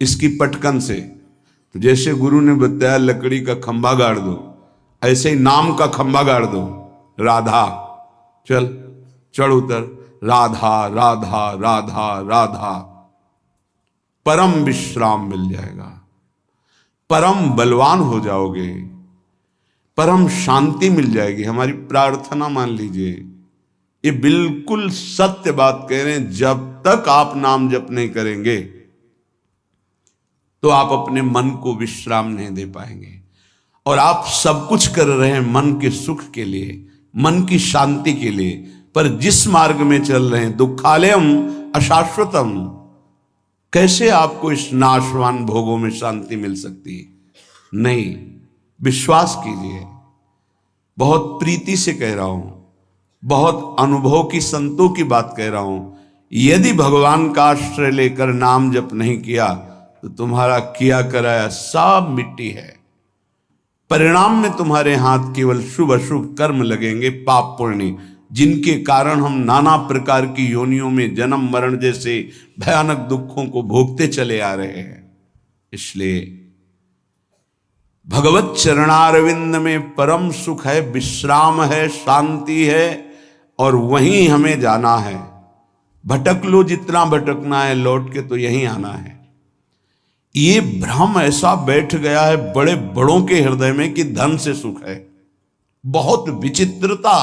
इसकी पटकन से, तो जैसे गुरु ने बताया लकड़ी का खंभा गाड़ दो, ऐसे ही नाम का खंभा गाड़ दो। राधा, चल चढ़ उतर, राधा राधा राधा राधा, परम विश्राम मिल जाएगा, परम बलवान हो जाओगे, परम शांति मिल जाएगी। हमारी प्रार्थना मान लीजिए, ये बिल्कुल सत्य बात कह रहे हैं। जब तक आप नाम जप नहीं करेंगे तो आप अपने मन को विश्राम नहीं दे पाएंगे। और आप सब कुछ कर रहे हैं मन के सुख के लिए, मन की शांति के लिए। पर जिस मार्ग में चल रहे हैं, दुखालयम अशाश्वतम, कैसे आपको इस नाशवान भोगों में शांति मिल सकती है? नहीं, विश्वास कीजिए, बहुत प्रीति से कह रहा हूं, बहुत अनुभव की संतों की बात कह रहा हूं। यदि भगवान का आश्रय लेकर नाम जप नहीं किया तो तुम्हारा किया कराया सब मिट्टी है। परिणाम में तुम्हारे हाथ केवल शुभ अशुभ कर्म लगेंगे, पाप पुण्य, जिनके कारण हम नाना प्रकार की योनियों में जन्म मरण जैसे भयानक दुखों को भोगते चले आ रहे हैं। इसलिए भगवत चरणारविंद में परम सुख है, विश्राम है, शांति है, और वहीं हमें जाना है। भटक लो जितना भटकना है, लौट के तो यहीं आना है। ये भ्रम ऐसा बैठ गया है बड़े बड़ों के हृदय में कि धन से सुख है। बहुत विचित्रता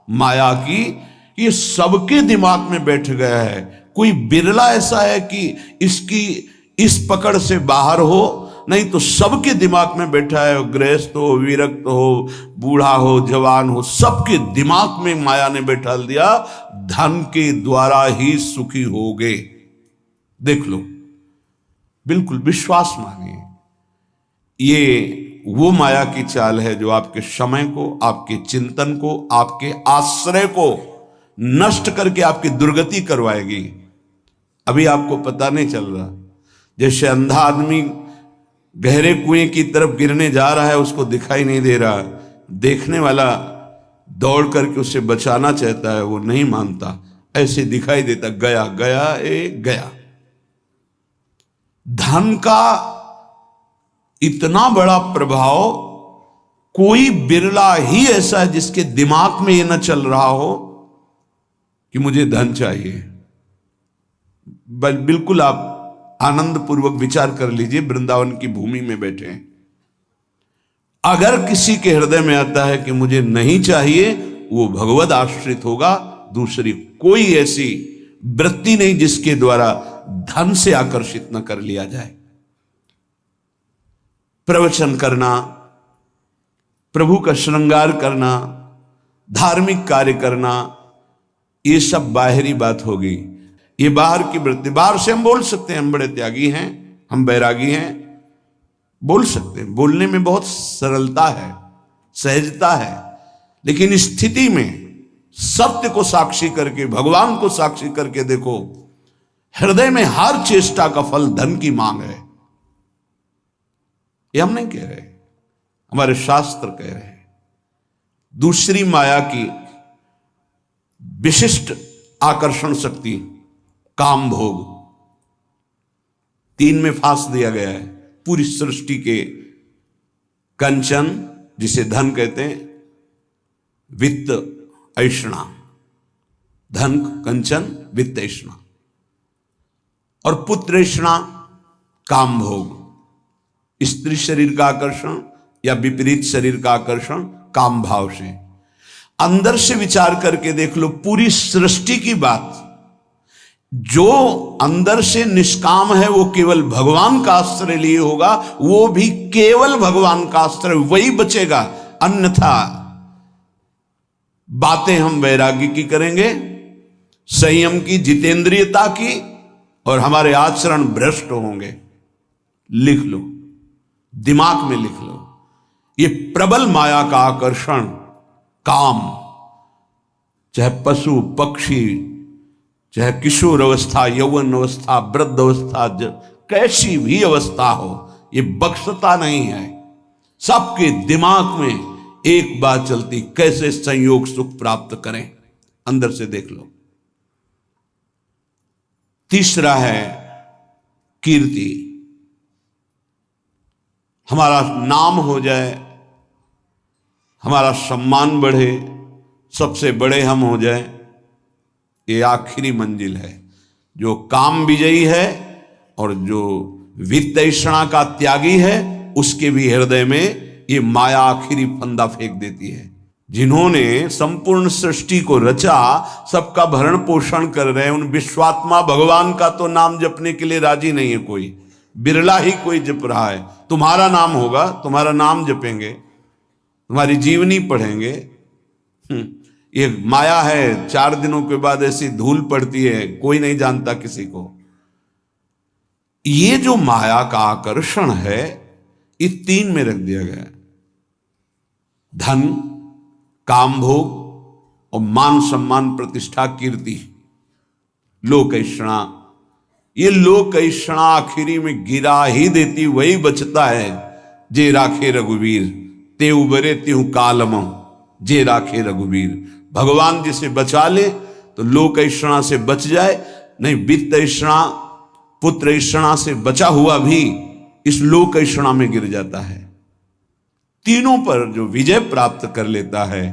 माया की, ये सबके दिमाग में बैठ गया है। कोई बिरला ऐसा है कि इसकी इस पकड़ से बाहर हो, नहीं तो सबके दिमाग में बैठा है। गृहस्थ हो, विरक्त हो, बूढ़ा हो, जवान हो, सबके दिमाग में माया ने बैठा दिया, धन के द्वारा ही सुखी होगे। देख लो, बिल्कुल विश्वास मानिए, ये वो माया की चाल है जो आपके समय को, आपके चिंतन को, आपके आश्रय को नष्ट करके आपकी दुर्गति करवाएगी। अभी आपको पता नहीं चल रहा, जैसे अंधा आदमी गहरे कुएं की तरफ गिरने जा रहा है, उसको दिखाई नहीं दे रहा, देखने वाला दौड़ करके उसे बचाना चाहता है, वो नहीं मानता, ऐसे दिखाई देता, गया गया गया। धन का इतना बड़ा प्रभाव, कोई बिरला ही ऐसा है जिसके दिमाग में ये न चल रहा हो कि मुझे धन चाहिए। बिल्कुल आप आनंद पूर्वक विचार कर लीजिए, वृंदावन की भूमि में बैठे हैं, अगर किसी के हृदय में आता है कि मुझे नहीं चाहिए, वो भगवद आश्रित होगा। दूसरी कोई ऐसी वृत्ति नहीं जिसके द्वारा धन से आकर्षित न कर लिया जाए। प्रवचन करना, प्रभु का श्रृंगार करना, धार्मिक कार्य करना, ये सब बाहरी बात होगी, ये बाहर की वृत्ति। बाहर से हम बोल सकते हैं हम बड़े त्यागी हैं, हम बैरागी हैं, बोल सकते हैं, बोलने में बहुत सरलता है, सहजता है, लेकिन स्थिति में सत्य को साक्षी करके, भगवान को साक्षी करके देखो, हृदय में हर चेष्टा का फल धन की मांग है। ये हम नहीं कह रहे, हमारे शास्त्र कह रहे हैं। दूसरी माया की विशिष्ट आकर्षण शक्ति काम भोग, 3 में फांस दिया गया है। पूरी सृष्टि के कंचन, जिसे धन कहते हैं, वित्त ऐषणा, धन कंचन वित्त ऐषणा, और पुत्र ऐषणा काम भोग, स्त्री शरीर का आकर्षण या विपरीत शरीर का आकर्षण काम भाव से। अंदर से विचार करके देख लो, पूरी सृष्टि की बात, जो अंदर से निष्काम है वो केवल भगवान का आश्रय लिए होगा, वो भी केवल भगवान का आश्रय, वही बचेगा। अन्यथा बातें हम वैराग्य की करेंगे, संयम की, जितेंद्रियता की, और हमारे आचरण भ्रष्ट होंगे। लिख लो, दिमाग में लिख लो, ये प्रबल माया का आकर्षण काम, चाहे पशु पक्षी, चाहे किशोर अवस्था, यौवन अवस्था, वृद्ध अवस्था, कैसी भी अवस्था हो, ये बख्शता नहीं है। सबके दिमाग में एक बात चलती, कैसे संयोग सुख प्राप्त करें, अंदर से देख लो। तीसरा है कीर्ति, हमारा नाम हो जाए, हमारा सम्मान बढ़े, सबसे बड़े हम हो जाए, ये आखिरी मंजिल है। जो काम विजयी है और जो वित्त ऐषणा का त्यागी है, उसके भी हृदय में ये माया आखिरी फंदा फेंक देती है। जिन्होंने संपूर्ण सृष्टि को रचा, सबका भरण पोषण कर रहे हैं, उन विश्वात्मा भगवान का तो नाम जपने के लिए राजी नहीं है कोई, बिरला ही कोई जप रहा है। तुम्हारा नाम होगा, तुम्हारा नाम जपेंगे, तुम्हारी जीवनी पढ़ेंगे, ये माया है, 4 दिनों के बाद ऐसी धूल पड़ती है, कोई नहीं जानता किसी को। ये जो माया का आकर्षण है, ये 3 में रख दिया गया है। धन, काम भोग और मान सम्मान प्रतिष्ठा कीर्ति, लोक ऐषणा। ये लोक ऐषणा आखिरी में गिरा ही देती, वही बचता है। जे राखे रघुवीर ते उबरे त्यू कालम, जे राखे रघुवीर। भगवान जिसे बचा ले तो लोक ऐषणा से बच जाए, नहीं वित्त ऐषणा पुत्र ऐषणा से बचा हुआ भी इस लोक ऐषणा में गिर जाता है। तीनों पर जो विजय प्राप्त कर लेता है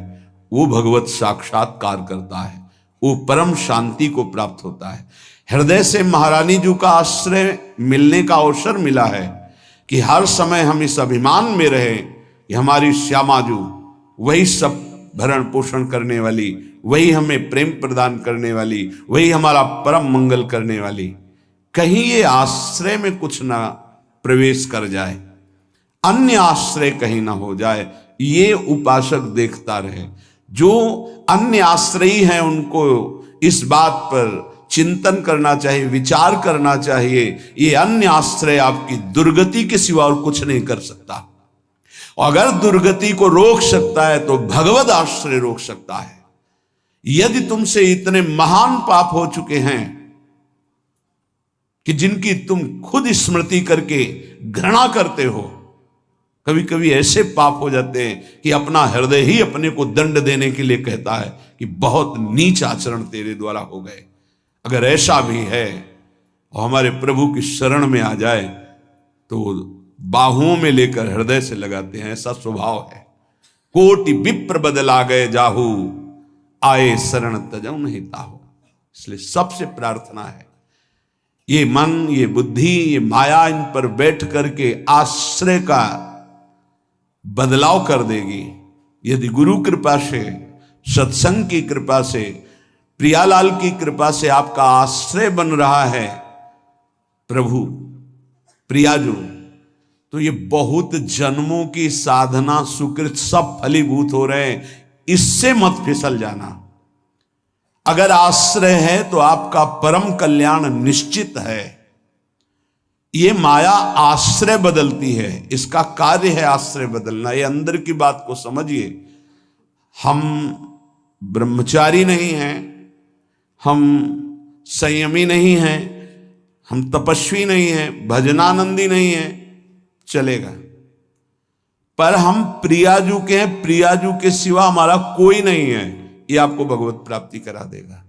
वो भगवत साक्षात्कार करता है, वो परम शांति को प्राप्त होता है। हृदय से महारानी जी का आश्रय मिलने का अवसर मिला है कि हर समय हम इस अभिमान में रहे कि हमारी श्यामा जी वही सब भरण पोषण करने वाली, वही हमें प्रेम प्रदान करने वाली, वही हमारा परम मंगल करने वाली। कहीं ये आश्रय में कुछ ना प्रवेश कर जाए, अन्य आश्रय कहीं ना हो जाए, ये उपासक देखता रहे। जो अन्य आश्रयी हैं उनको इस बात पर चिंतन करना चाहिए, विचार करना चाहिए, ये अन्य आश्रय आपकी दुर्गति के सिवा और कुछ नहीं कर सकता। और अगर दुर्गति को रोक सकता है तो भगवत आश्रय रोक सकता है। यदि तुमसे इतने महान पाप हो चुके हैं कि जिनकी तुम खुद स्मृति करके घृणा करते हो, कभी कभी ऐसे पाप हो जाते हैं कि अपना हृदय ही अपने को दंड देने के लिए कहता है कि बहुत नीच आचरण तेरे द्वारा हो गए। अगर ऐसा भी है और हमारे प्रभु की शरण में आ जाए तो बाहुओं में लेकर हृदय से लगाते हैं, ऐसा स्वभाव है। कोटि विप्र बदला गए जाहू, आए शरण तजऊ नहीं ताहू। इसलिए सबसे प्रार्थना है ये मन, ये बुद्धि, ये माया इन पर बैठ करके आश्रय का बदलाव कर देगी। यदि गुरु कृपा से, सत्संग की कृपा से, प्रियालाल की कृपा से आपका आश्रय बन रहा है प्रभु प्रियाजू, तो ये बहुत जन्मों की साधना सुकृत सब फलीभूत हो रहे हैं। इससे मत फिसल जाना। अगर आश्रय है तो आपका परम कल्याण निश्चित है। ये माया आश्रय बदलती है, इसका कार्य है आश्रय बदलना। ये अंदर की बात को समझिए। हम ब्रह्मचारी नहीं हैं, हम संयमी नहीं हैं, हम तपस्वी नहीं हैं, भजनानंदी नहीं हैं, चलेगा। पर हम प्रियाजू के हैं, प्रियाजू के सिवा हमारा कोई नहीं है, ये आपको भगवत प्राप्ति करा देगा।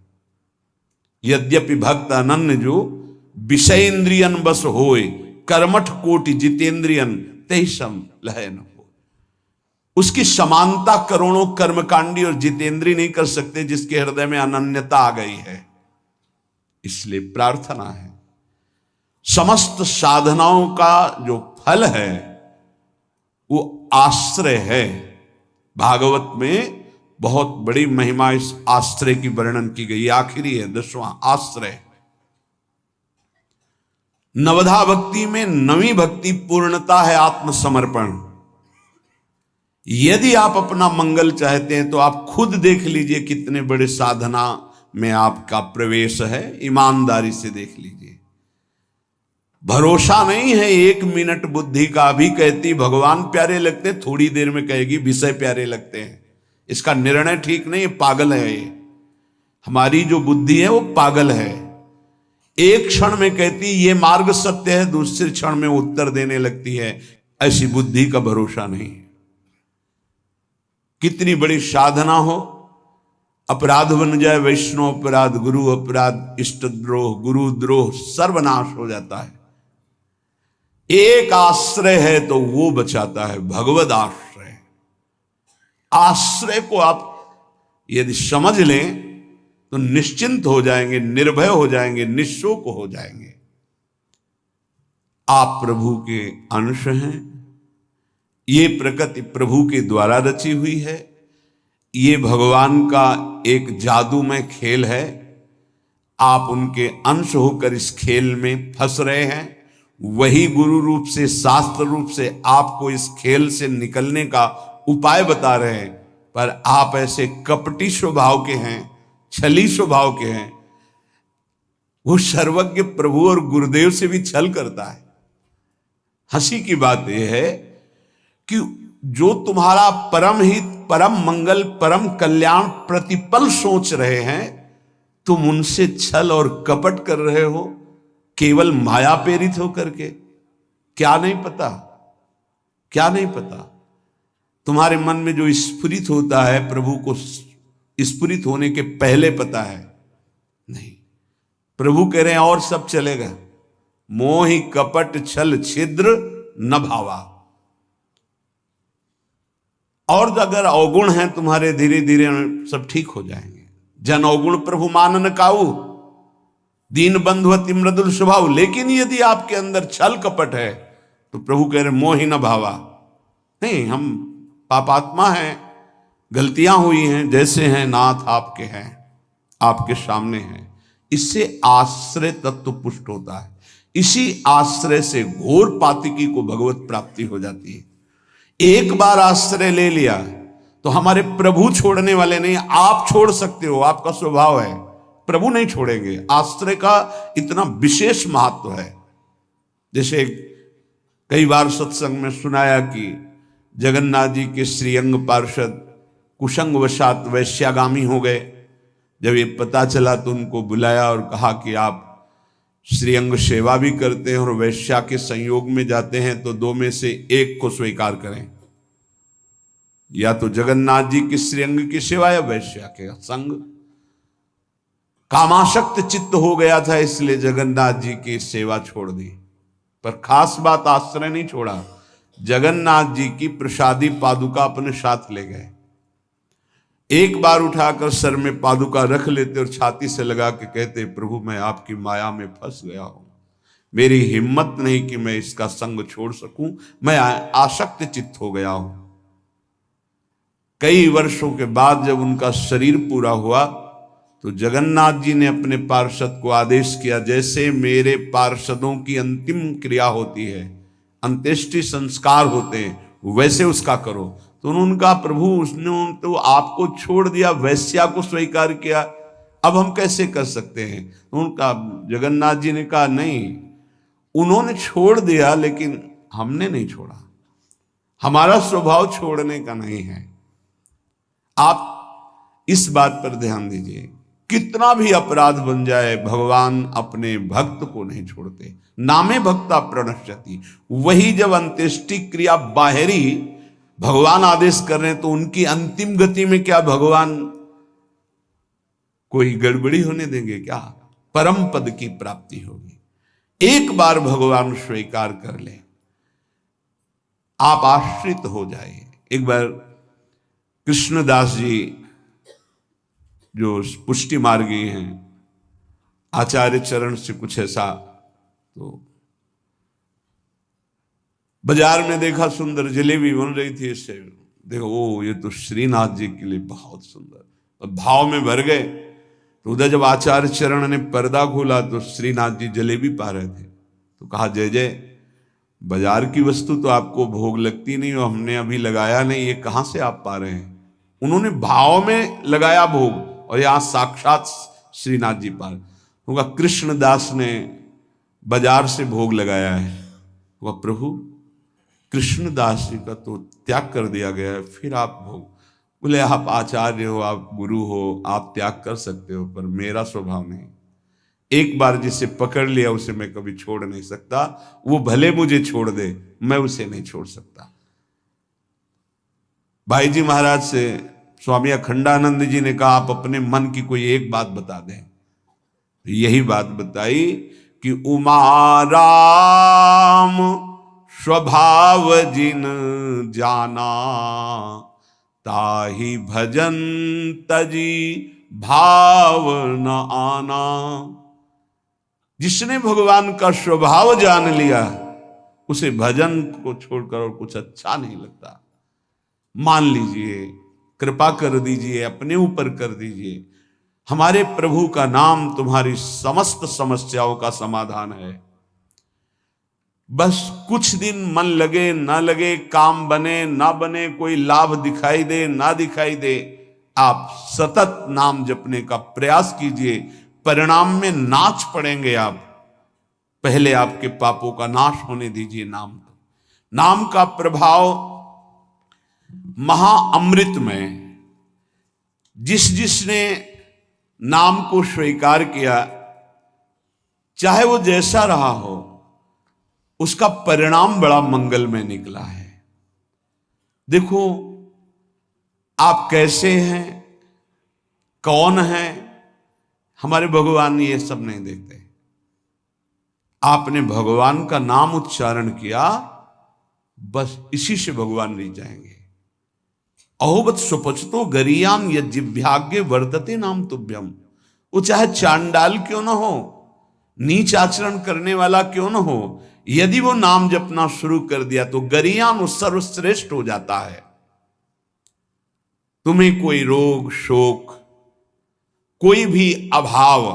यद्यपि भक्त अनन्य जो विषय इंद्रियन बस होए, कर्मठ कोटि जितेंद्रियन तेहि सम लहै न हो। उसकी समानता करोड़ों कर्मकांडी और जितेंद्री नहीं कर सकते जिसके हृदय में अनन्यता आ गई है। इसलिए प्रार्थना है, समस्त साधनाओं का जो फल है वो आश्रय है। भागवत में बहुत बड़ी महिमा इस आश्रय की वर्णन की गई। आखिरी है 10वां आश्रय। नवधा भक्ति में 9वीं भक्ति पूर्णता है आत्मसमर्पण। यदि आप अपना मंगल चाहते हैं तो आप खुद देख लीजिए कितने बड़े साधना में आपका प्रवेश है, ईमानदारी से देख लीजिए। भरोसा नहीं है 1 मिनट बुद्धि का भी कहती भगवान प्यारे लगते, थोड़ी देर में कहेगी विषय प्यारे लगते हैं। इसका निर्णय ठीक नहीं है, पागल है ये। हमारी जो बुद्धि है वो पागल है। एक क्षण में कहती ये मार्ग सत्य है, दूसरे क्षण में उत्तर देने लगती है। ऐसी बुद्धि का भरोसा नहीं। कितनी बड़ी साधना हो, अपराध बन जाए, वैष्णव अपराध, गुरु अपराध, इष्ट द्रोह, गुरु द्रोह, सर्वनाश हो जाता है। एक आश्रय है तो वो बचाता है, भगवद आश्रय। आश्रय को आप यदि समझ लें तो निश्चिंत हो जाएंगे, निर्भय हो जाएंगे, निःशोक हो जाएंगे। आप प्रभु के अंश हैं। ये प्रकृति प्रभु के द्वारा रची हुई है। ये भगवान का एक जादूमय खेल है। आप उनके अंश होकर इस खेल में फंस रहे हैं। वही गुरु रूप से, शास्त्र रूप से आपको इस खेल से निकलने का उपाय बता रहे हैं। पर आप ऐसे कपटी स्वभाव के हैं, छली स्वभाव के हैं। वो सर्वज्ञ प्रभु और गुरुदेव से भी छल करता है। हंसी की बात यह है कि जो तुम्हारा परम हित, परम मंगल, परम कल्याण प्रतिपल सोच रहे हैं, तुम उनसे छल और कपट कर रहे हो, केवल माया प्रेरित होकर के। क्या नहीं पता, क्या नहीं पता? तुम्हारे मन में जो स्फुरित होता है प्रभु को स्फुरित होने के पहले पता है नहीं। प्रभु कह रहे हैं और सब चलेगा, मोहि कपट छल छिद्र न भावा। और अगर अवगुण हैं तुम्हारे, धीरे धीरे सब ठीक हो जाएंगे। जन अवगुण प्रभु मानन काऊ, दीन बंधु अति मृदुल स्वभाव। लेकिन यदि आपके अंदर छल कपट है तो प्रभु कह रहे मोहि न भावा। नहीं, हम पापात्मा हैं, गलतियां हुई हैं, जैसे हैं नाथ आपके हैं, आपके सामने हैं। इससे आश्रय तत्व पुष्ट होता है। इसी आश्रय से घोर पातिकी को भगवत प्राप्ति हो जाती है। एक बार आश्रय ले लिया तो हमारे प्रभु छोड़ने वाले नहीं, आप छोड़ सकते हो, आपका स्वभाव है, प्रभु नहीं छोड़ेंगे। आश्रय का इतना विशेष महत्व है। जैसे कई बार सत्संग में सुनाया कि जगन्नाथ जी के श्रीअंग पार्षद कुसंग वशात वैश्यागामी हो गए। जब ये पता चला तो उनको बुलाया और कहा कि आप श्रीअंग सेवा भी करते हैं और वैश्या के संयोग में जाते हैं, तो दो में से एक को स्वीकार करें, या तो जगन्नाथ जी के श्रीअंग की सेवा या वैश्या के संग। कामाशक्त चित्त हो गया था, इसलिए जगन्नाथ जी की सेवा छोड़ दी। पर खास बात, आश्रय नहीं छोड़ा, जगन्नाथ जी की प्रसादी पादुका अपने साथ ले गए। एक बार उठाकर सर में पादुका रख लेते और छाती से लगा के कहते, प्रभु मैं आपकी माया में फंस गया हूं, मेरी हिम्मत नहीं कि मैं इसका संग छोड़ सकूं, मैं आसक्त चित्त हो गया हूं। कई वर्षों के बाद जब उनका शरीर पूरा हुआ तो जगन्नाथ जी ने अपने पार्षद को आदेश किया, जैसे मेरे पार्षदों की अंतिम क्रिया होती है, अंत्येष्टि संस्कार होते हैं, वैसे उसका करो। तो उन्होंने कहा, प्रभु उसने तो आपको छोड़ दिया, वैश्या को स्वीकार किया, अब हम कैसे कर सकते हैं? तो उनका जगन्नाथ जी ने कहा, नहीं, उन्होंने छोड़ दिया लेकिन हमने नहीं छोड़ा, हमारा स्वभाव छोड़ने का नहीं है। आप इस बात पर ध्यान दीजिए, कितना भी अपराध बन जाए भगवान अपने भक्त को नहीं छोड़ते। नामे भक्ता प्रणश्यति। वही जब अंत्येष्टि क्रिया बाहरी भगवान आदेश कर रहे हैं तो उनकी अंतिम गति में क्या भगवान कोई गड़बड़ी होने देंगे क्या? परम पद की प्राप्ति होगी। एक बार भगवान स्वीकार कर ले, आप आश्रित हो जाइए। एक बार कृष्णदास जी जो पुष्टि मार्गी हैं, आचार्य चरण से कुछ ऐसा, तो बाजार में देखा सुंदर जलेबी बन रही थी, इससे देखो ओ ये तो श्रीनाथ जी के लिए बहुत सुंदर, भाव में भर गए। तो उधर जब आचार्य चरण ने पर्दा खोला तो श्रीनाथ जी जलेबी पा रहे थे। तो कहा, जय जय, बाजार की वस्तु तो आपको भोग लगती नहीं और हमने अभी लगाया नहीं, ये कहां से आप पा रहे हैं? उन्होंने भाव में लगाया भोग और यहां साक्षात श्रीनाथ जी पा रहे। होगा कृष्णदास ने बाजार से भोग लगाया है। वह प्रभु कृष्णदास जी का तो त्याग कर दिया गया है, फिर आप भोग? बोले, आप आचार्य हो, आप गुरु हो, आप त्याग कर सकते हो, पर मेरा स्वभाव नहीं। एक बार जिसे पकड़ लिया उसे मैं कभी छोड़ नहीं सकता, वो भले मुझे छोड़ दे, मैं उसे नहीं छोड़ सकता। भाई जी महाराज से स्वामी अखंडानंद जी ने कहा, आप अपने मन की कोई एक बात बता दें। यही बात बताई कि उमा राम स्वभाव जिन जाना, ताहि भजन तजी भाव न आना। जिसने भगवान का स्वभाव जान लिया उसे भजन को छोड़कर और कुछ अच्छा नहीं लगता। मान लीजिए, कृपा कर दीजिए, अपने ऊपर कर दीजिए, हमारे प्रभु का नाम तुम्हारी समस्त समस्याओं का समाधान है। बस कुछ दिन मन लगे ना लगे, काम बने ना बने, कोई लाभ दिखाई दे ना दिखाई दे, आप सतत नाम जपने का प्रयास कीजिए। परिणाम में नाच पड़ेंगे आप। पहले आपके पापों का नाश होने दीजिए। नाम का प्रभाव महाअमृत में, जिसने नाम को स्वीकार किया, चाहे वो जैसा रहा हो, उसका परिणाम बड़ा मंगलमय निकला है। देखो आप कैसे हैं, कौन हैं, हमारे भगवान ये सब नहीं देखते। आपने भगवान का नाम उच्चारण किया, बस इसी से भगवान रीझ जाएंगे। अहोबत सुपचतो गरियाम यज्जिभ्याग्य वर्तते नाम तुभ्यम। वो चाहे चांडाल क्यों ना हो, नीच आचरण करने वाला क्यों ना हो, यदि वो नाम जपना शुरू कर दिया तो गरियान सर्वश्रेष्ठ हो जाता है। तुम्हें कोई रोग शोक, कोई भी अभाव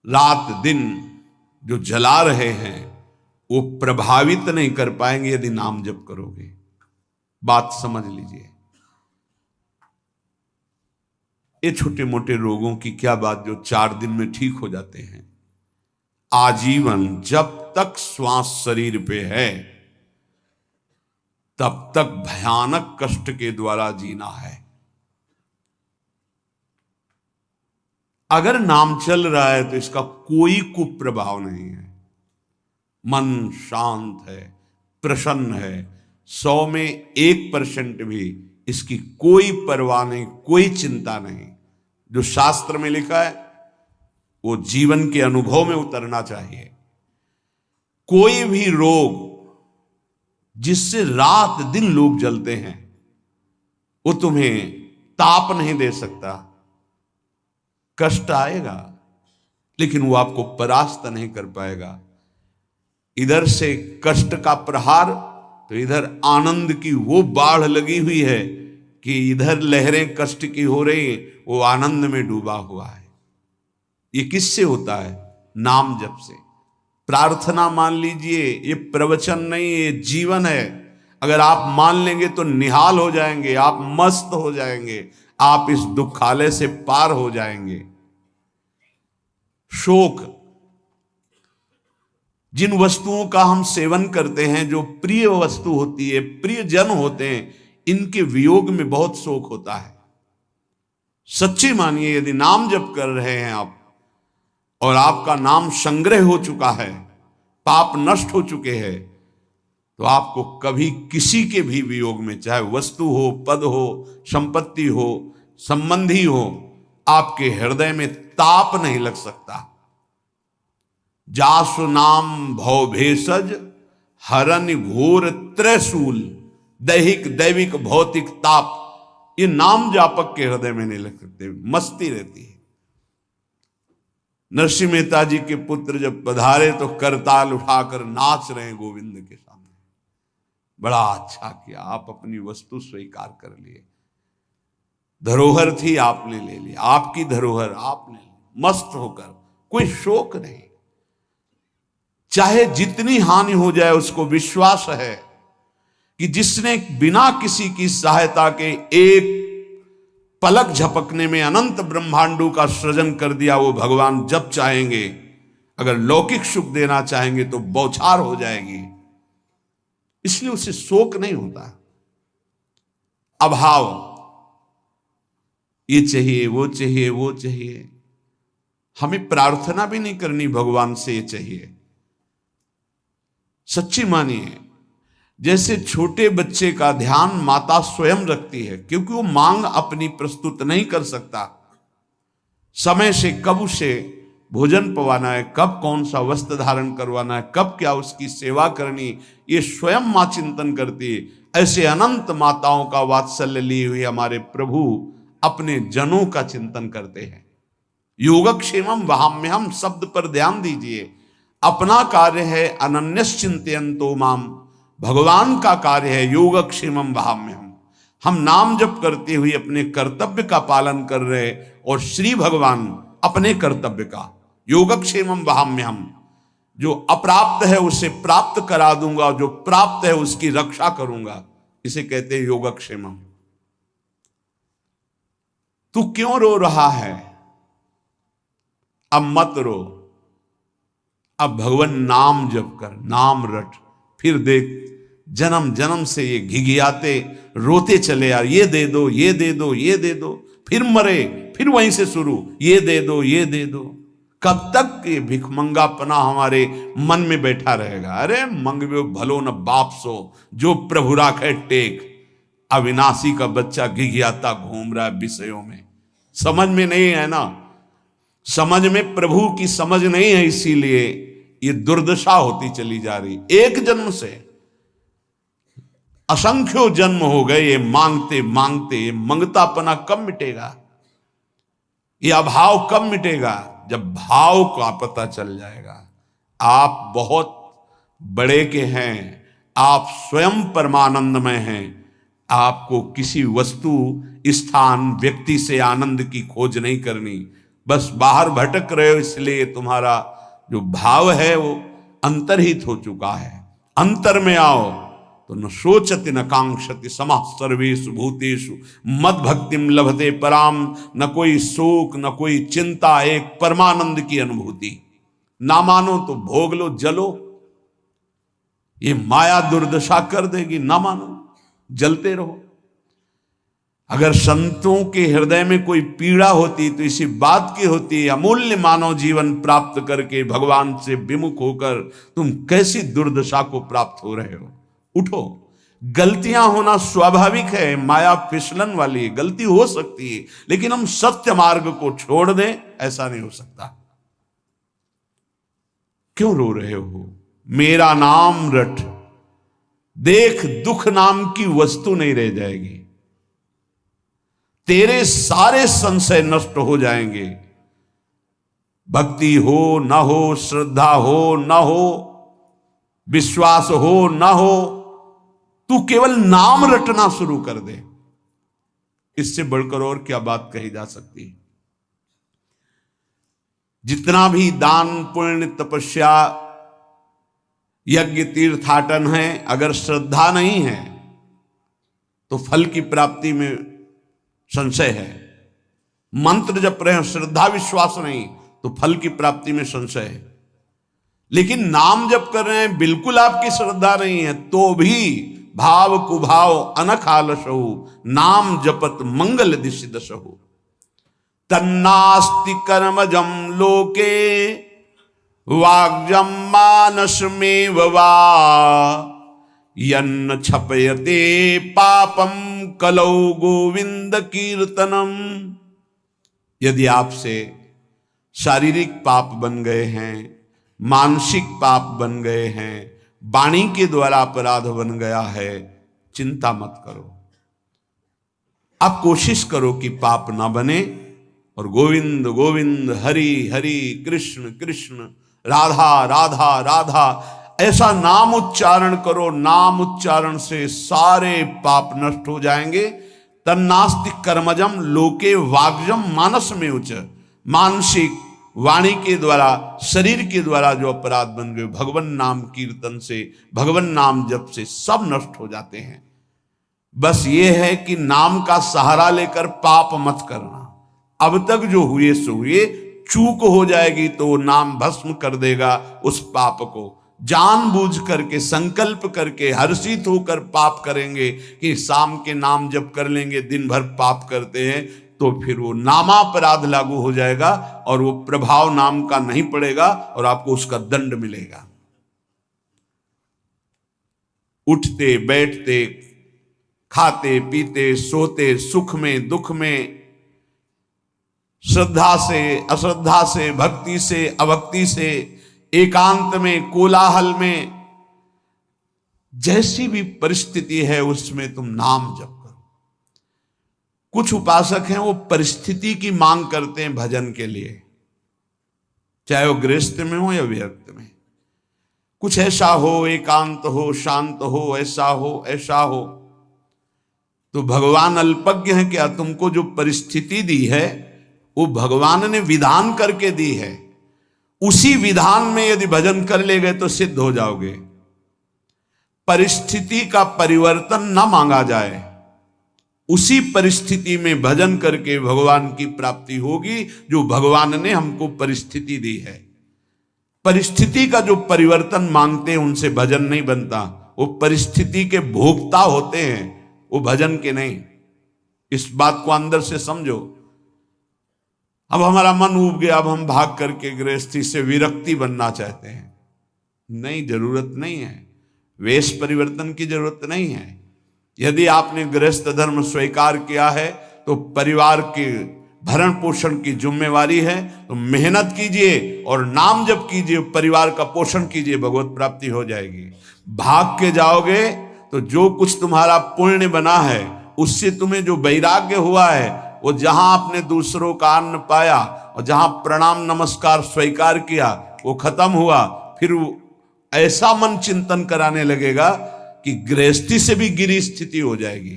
रात दिन जो जला रहे हैं वो प्रभावित नहीं कर पाएंगे यदि नाम जप करोगे। बात समझ लीजिए। ये छोटे मोटे रोगों की क्या बात जो 4 दिन में ठीक हो जाते हैं। आजीवन जब तक श्वास शरीर पे है तब तक भयानक कष्ट के द्वारा जीना है। अगर नाम चल रहा है तो इसका कोई कुप्रभाव नहीं है। मन शांत है, प्रसन्न है, 100 में 1% भी इसकी कोई परवाह नहीं, कोई चिंता नहीं। जो शास्त्र में लिखा है वो जीवन के अनुभव में उतरना चाहिए। कोई भी रोग जिससे रात दिन लोग जलते हैं वो तुम्हें ताप नहीं दे सकता। कष्ट आएगा लेकिन वो आपको परास्त नहीं कर पाएगा। इधर से कष्ट का प्रहार तो इधर आनंद की वो बाढ़ लगी हुई है कि इधर लहरें कष्ट की हो रही, वो आनंद में डूबा हुआ है। ये किससे होता है? नाम जप से। प्रार्थना मान लीजिए, ये प्रवचन नहीं, ये जीवन है। अगर आप मान लेंगे तो निहाल हो जाएंगे, आप मस्त हो जाएंगे, आप इस दुखालय से पार हो जाएंगे। शोक, जिन वस्तुओं का हम सेवन करते हैं, जो प्रिय वस्तु होती है, प्रिय जन होते हैं, इनके वियोग में बहुत शोक होता है। सच्ची मानिए, यदि नाम जप कर रहे हैं आप और आपका नाम संग्रह हो चुका है, पाप नष्ट हो चुके हैं, तो आपको कभी किसी के भी वियोग में, चाहे वस्तु हो, पद हो, संपत्ति हो, संबंधी हो, आपके हृदय में ताप नहीं लग सकता। जासु नाम भव भेषज हरन घोर त्रैशूल, दैहिक दैविक भौतिक ताप ये नाम जापक के हृदय में नहीं लग सकते। मस्ती रहती है। नरसिंह मेहता जी के पुत्र जब पधारे तो करताल उठाकर नाच रहे गोविंद के सामने। बड़ा अच्छा किया, आप अपनी वस्तु स्वीकार कर लिए। धरोहर थी, आपने ले ली, आपकी धरोहर आपने ली, मस्त होकर, कोई शोक नहीं। चाहे जितनी हानि हो जाए, उसको विश्वास है कि जिसने बिना किसी की सहायता के एक पलक झपकने में अनंत ब्रह्मांडों का सृजन कर दिया, वो भगवान जब चाहेंगे, अगर लौकिक सुख देना चाहेंगे तो बौछार हो जाएगी। इसलिए उसे शोक नहीं होता। अभाव, ये चाहिए, वो चाहिए, वो चाहिए, हमें प्रार्थना भी नहीं करनी भगवान से ये चाहिए। सच्ची मानिए, जैसे छोटे बच्चे का ध्यान माता स्वयं रखती है, क्योंकि वो मांग अपनी प्रस्तुत नहीं कर सकता। समय से कब उसे भोजन पवाना है, कब कौन सा वस्त्र धारण करवाना है, कब क्या उसकी सेवा करनी, ये स्वयं मां चिंतन करती है। ऐसे अनंत माताओं का वात्सल्य लिए हुए हमारे प्रभु अपने जनों का चिंतन करते हैं। योगक्षेमम वहाम्यहम शब्द पर ध्यान दीजिए। अपना कार्य है अनन्यश्चिंतयन्तो माम, भगवान का कार्य है योगक्षेमम वहाम्यहम। हम नाम जप करते हुए अपने कर्तव्य का पालन कर रहे और श्री भगवान अपने कर्तव्य का। योगक्षेमम वहाम्यहम, जो अप्राप्त है उसे प्राप्त करा दूंगा, जो प्राप्त है उसकी रक्षा करूंगा। इसे कहते हैं योगक्षेमम। तू क्यों रो रहा है? अब मत रो, अब भगवान नाम जप कर, नाम रट। फिर देख, जन्म जन्म से ये घिघियाते रोते चले यार, ये दे दो, ये दे दो, ये दे दो, फिर मरे, फिर वहीं से शुरू, ये दे दो, ये दे दो। कब तक ये भिखमंगापना हमारे मन में बैठा रहेगा? अरे मंगवे भलो न बाप सो, जो प्रभु राखे टेक। अविनाशी का बच्चा घिघियाता घूम रहा है विषयों में, समझ में नहीं है ना, समझ में प्रभु की समझ नहीं है, इसीलिए ये दुर्दशा होती चली जा रही। एक जन्म से असंख्यों जन्म हो गए ये मांगते मांगते। ये मंगतापना कब मिटेगा? ये अभाव कब मिटेगा? जब भाव का पता चल जाएगा। आप बहुत बड़े के हैं, आप स्वयं परमानंदमय हैं। आपको किसी वस्तु, स्थान, व्यक्ति से आनंद की खोज नहीं करनी। बस बाहर भटक रहे हो, इसलिए तुम्हारा जो भाव है वो अंतर्हित हो चुका है। अंतर में आओ तो न शोचति न कांक्षति समः सर्वेषु भूतेषु मद भक्तिम लभते पराम। न कोई शोक न कोई चिंता, एक परमानंद की अनुभूति। ना मानो तो भोग लो, जलो, ये माया दुर्दशा कर देगी। ना मानो, जलते रहो। अगर संतों के हृदय में कोई पीड़ा होती तो इसी बात की होती, अमूल्य मानव जीवन प्राप्त करके भगवान से विमुख होकर तुम कैसी दुर्दशा को प्राप्त हो रहे हो। उठो, गलतियां होना स्वाभाविक है, माया फिसलन वाली है, गलती हो सकती है, लेकिन हम सत्य मार्ग को छोड़ दें, ऐसा नहीं हो सकता। क्यों रो रहे हो? मेरा नाम रट, देख दुख नाम की वस्तु नहीं रह जाएगी, तेरे सारे संशय नष्ट हो जाएंगे। भक्ति हो न हो, श्रद्धा हो न हो, विश्वास हो न हो, तू केवल नाम रटना शुरू कर दे। इससे बढ़कर और क्या बात कही जा सकती है? जितना भी दान पुण्य तपस्या यज्ञ तीर्थाटन है, अगर श्रद्धा नहीं है तो फल की प्राप्ति में संशय है। मंत्र जप रहे हैं, श्रद्धा विश्वास नहीं तो फल की प्राप्ति में संशय है। लेकिन नाम जप कर रहे हैं, बिल्कुल आपकी श्रद्धा नहीं है, तो भी भाव कुभाव अनखालसहु नाम जपत मंगल दिशि दशहु। तन्नास्ति कर्मजम लोके वाग्जम मानसमेव वा यन्न छपयते पापम कलौ गोविंद कीर्तनम। यदि आपसे शारीरिक पाप बन गए हैं, मानसिक पाप बन गए हैं, वाणी के द्वारा अपराध बन गया है, चिंता मत करो। आप कोशिश करो कि पाप ना बने और गोविंद गोविंद, हरि हरि, कृष्ण कृष्ण, राधा राधा राधा, ऐसा नाम उच्चारण करो। नाम उच्चारण से सारे पाप नष्ट हो जाएंगे। तन्नास्ति कर्मजम लोके वाग्जम मानस में उच्च। मानसिक, वाणी के द्वारा, शरीर के द्वारा जो अपराध बन गए, भगवान नाम कीर्तन से, भगवान नाम जप से सब नष्ट हो जाते हैं। बस ये है कि नाम का सहारा लेकर पाप मत करना। अब तक जो हुए सो हुए, चूक हो जाएगी तो वो नाम भस्म कर देगा उस पाप को। जानबूझ करके, संकल्प करके, हर्षित होकर पाप करेंगे कि शाम के नाम जप कर लेंगे, दिन भर पाप करते हैं, तो फिर वो नामापराध लागू हो जाएगा और वो प्रभाव नाम का नहीं पड़ेगा और आपको उसका दंड मिलेगा। उठते बैठते, खाते पीते, सोते, सुख में दुख में, श्रद्धा से अश्रद्धा से, भक्ति से अभक्ति से, एकांत में, कोलाहल में, जैसी भी परिस्थिति है उसमें तुम नाम जप करो। कुछ उपासक हैं वो परिस्थिति की मांग करते हैं भजन के लिए, चाहे वो गृहस्थ में हो या विरक्त में। कुछ ऐसा हो, एकांत हो, शांत हो, ऐसा हो, ऐसा हो। तो भगवान अल्पज्ञ है क्या? तुमको जो परिस्थिति दी है वो भगवान ने विधान करके दी है। उसी विधान में यदि भजन कर ले गए तो सिद्ध हो जाओगे। परिस्थिति का परिवर्तन ना मांगा जाए, उसी परिस्थिति में भजन करके भगवान की प्राप्ति होगी जो भगवान ने हमको परिस्थिति दी है। परिस्थिति का जो परिवर्तन मांगते हैं उनसे भजन नहीं बनता, वो परिस्थिति के भोक्ता होते हैं, वो भजन के नहीं। इस बात को अंदर से समझो। अब हमारा मन उब गया, अब हम भाग करके गृहस्थी से विरक्ति बनना चाहते हैं। नहीं, जरूरत नहीं है, वेश परिवर्तन की जरूरत नहीं है। यदि आपने गृहस्थ धर्म स्वीकार किया है तो परिवार के भरण पोषण की जिम्मेवारी है, तो मेहनत कीजिए और नाम जप कीजिए, परिवार का पोषण कीजिए, भगवत प्राप्ति हो जाएगी। भाग के जाओगे तो जो कुछ तुम्हारा पुण्य बना है उससे तुम्हें जो वैराग्य हुआ है, वो जहां आपने दूसरों का अन्न पाया और जहां प्रणाम नमस्कार स्वीकार किया वो खत्म हुआ, फिर ऐसा मन चिंतन कराने लगेगा कि गृहस्थी से भी गिरी स्थिति हो जाएगी।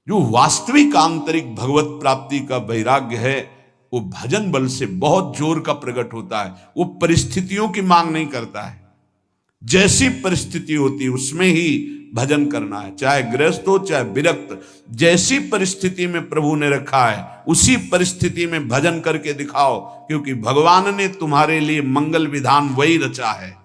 जो वास्तविक आंतरिक भगवत प्राप्ति का वैराग्य है वो भजन बल से बहुत जोर का प्रकट होता है। वो परिस्थितियों की मांग नहीं करता है, जैसी परिस्थिति होती है उसमें ही भजन करना है, चाहे गृहस्थ हो चाहे विरक्त। जैसी परिस्थिति में प्रभु ने रखा है उसी परिस्थिति में भजन करके दिखाओ, क्योंकि भगवान ने तुम्हारे लिए मंगल विधान वही रचा है।